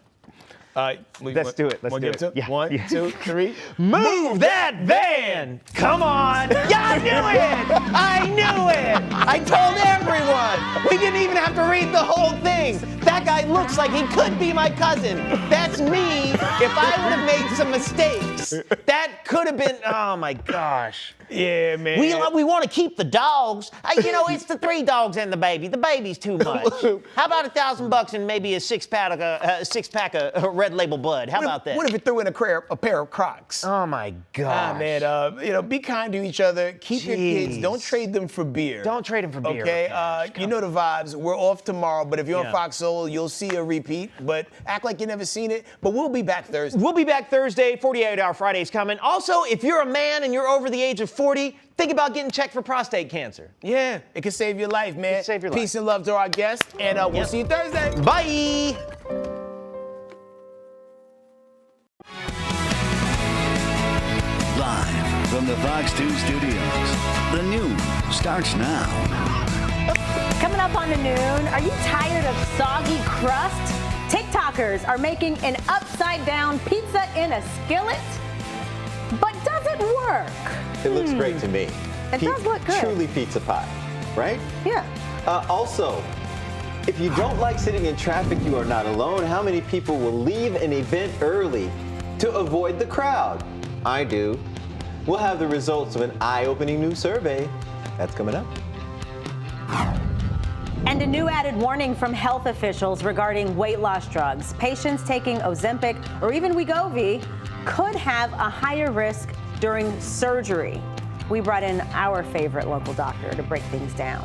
Let's do it. Let's do it. Yeah. 1, 2, 3. Move that van! Come on! Yeah, I knew it! I knew it! I told everyone! We didn't even have to read the whole thing. That guy looks like he could be my cousin. That's me if I would have made some mistakes. That could have been, oh my gosh. Yeah, man. We want to keep the dogs. It's the 3 dogs and the baby. The baby's too much. How about $1,000 and maybe a 6-pack of Red Label Bud? How about that? What if it threw in a pair of Crocs? Oh my gosh. Man, be kind to each other. Keep your kids. Don't trade them for beer. Don't trade them for beer. Okay? You know the vibes. We're off tomorrow, but if you're on Fox Soul, you'll see a repeat. But act like you never seen it. But we'll be back Thursday. We'll be back Thursday. 48-hour Friday's coming. Also, if you're a man and you're over the age of 40, think about getting checked for prostate cancer. Yeah, it can save your life, man. Save your life. Peace and love to our guests, and we'll see you Thursday. Bye. Live from the Fox 2 studios, the news starts now. Coming up on the noon, are you tired of soggy crust? TikTokers are making an upside-down pizza in a skillet. But does it work? It looks great to me. It does look good. Truly pizza pie, right? Yeah. Also, If you don't like sitting in traffic, you are not alone. How many people will leave an event early to avoid the crowd? I do. We'll have the results of an eye-opening new survey. That's coming up. And a new added warning from health officials regarding weight loss drugs. Patients taking Ozempic or even Wegovy could have a higher risk during surgery. We brought in our favorite local doctor to break things down.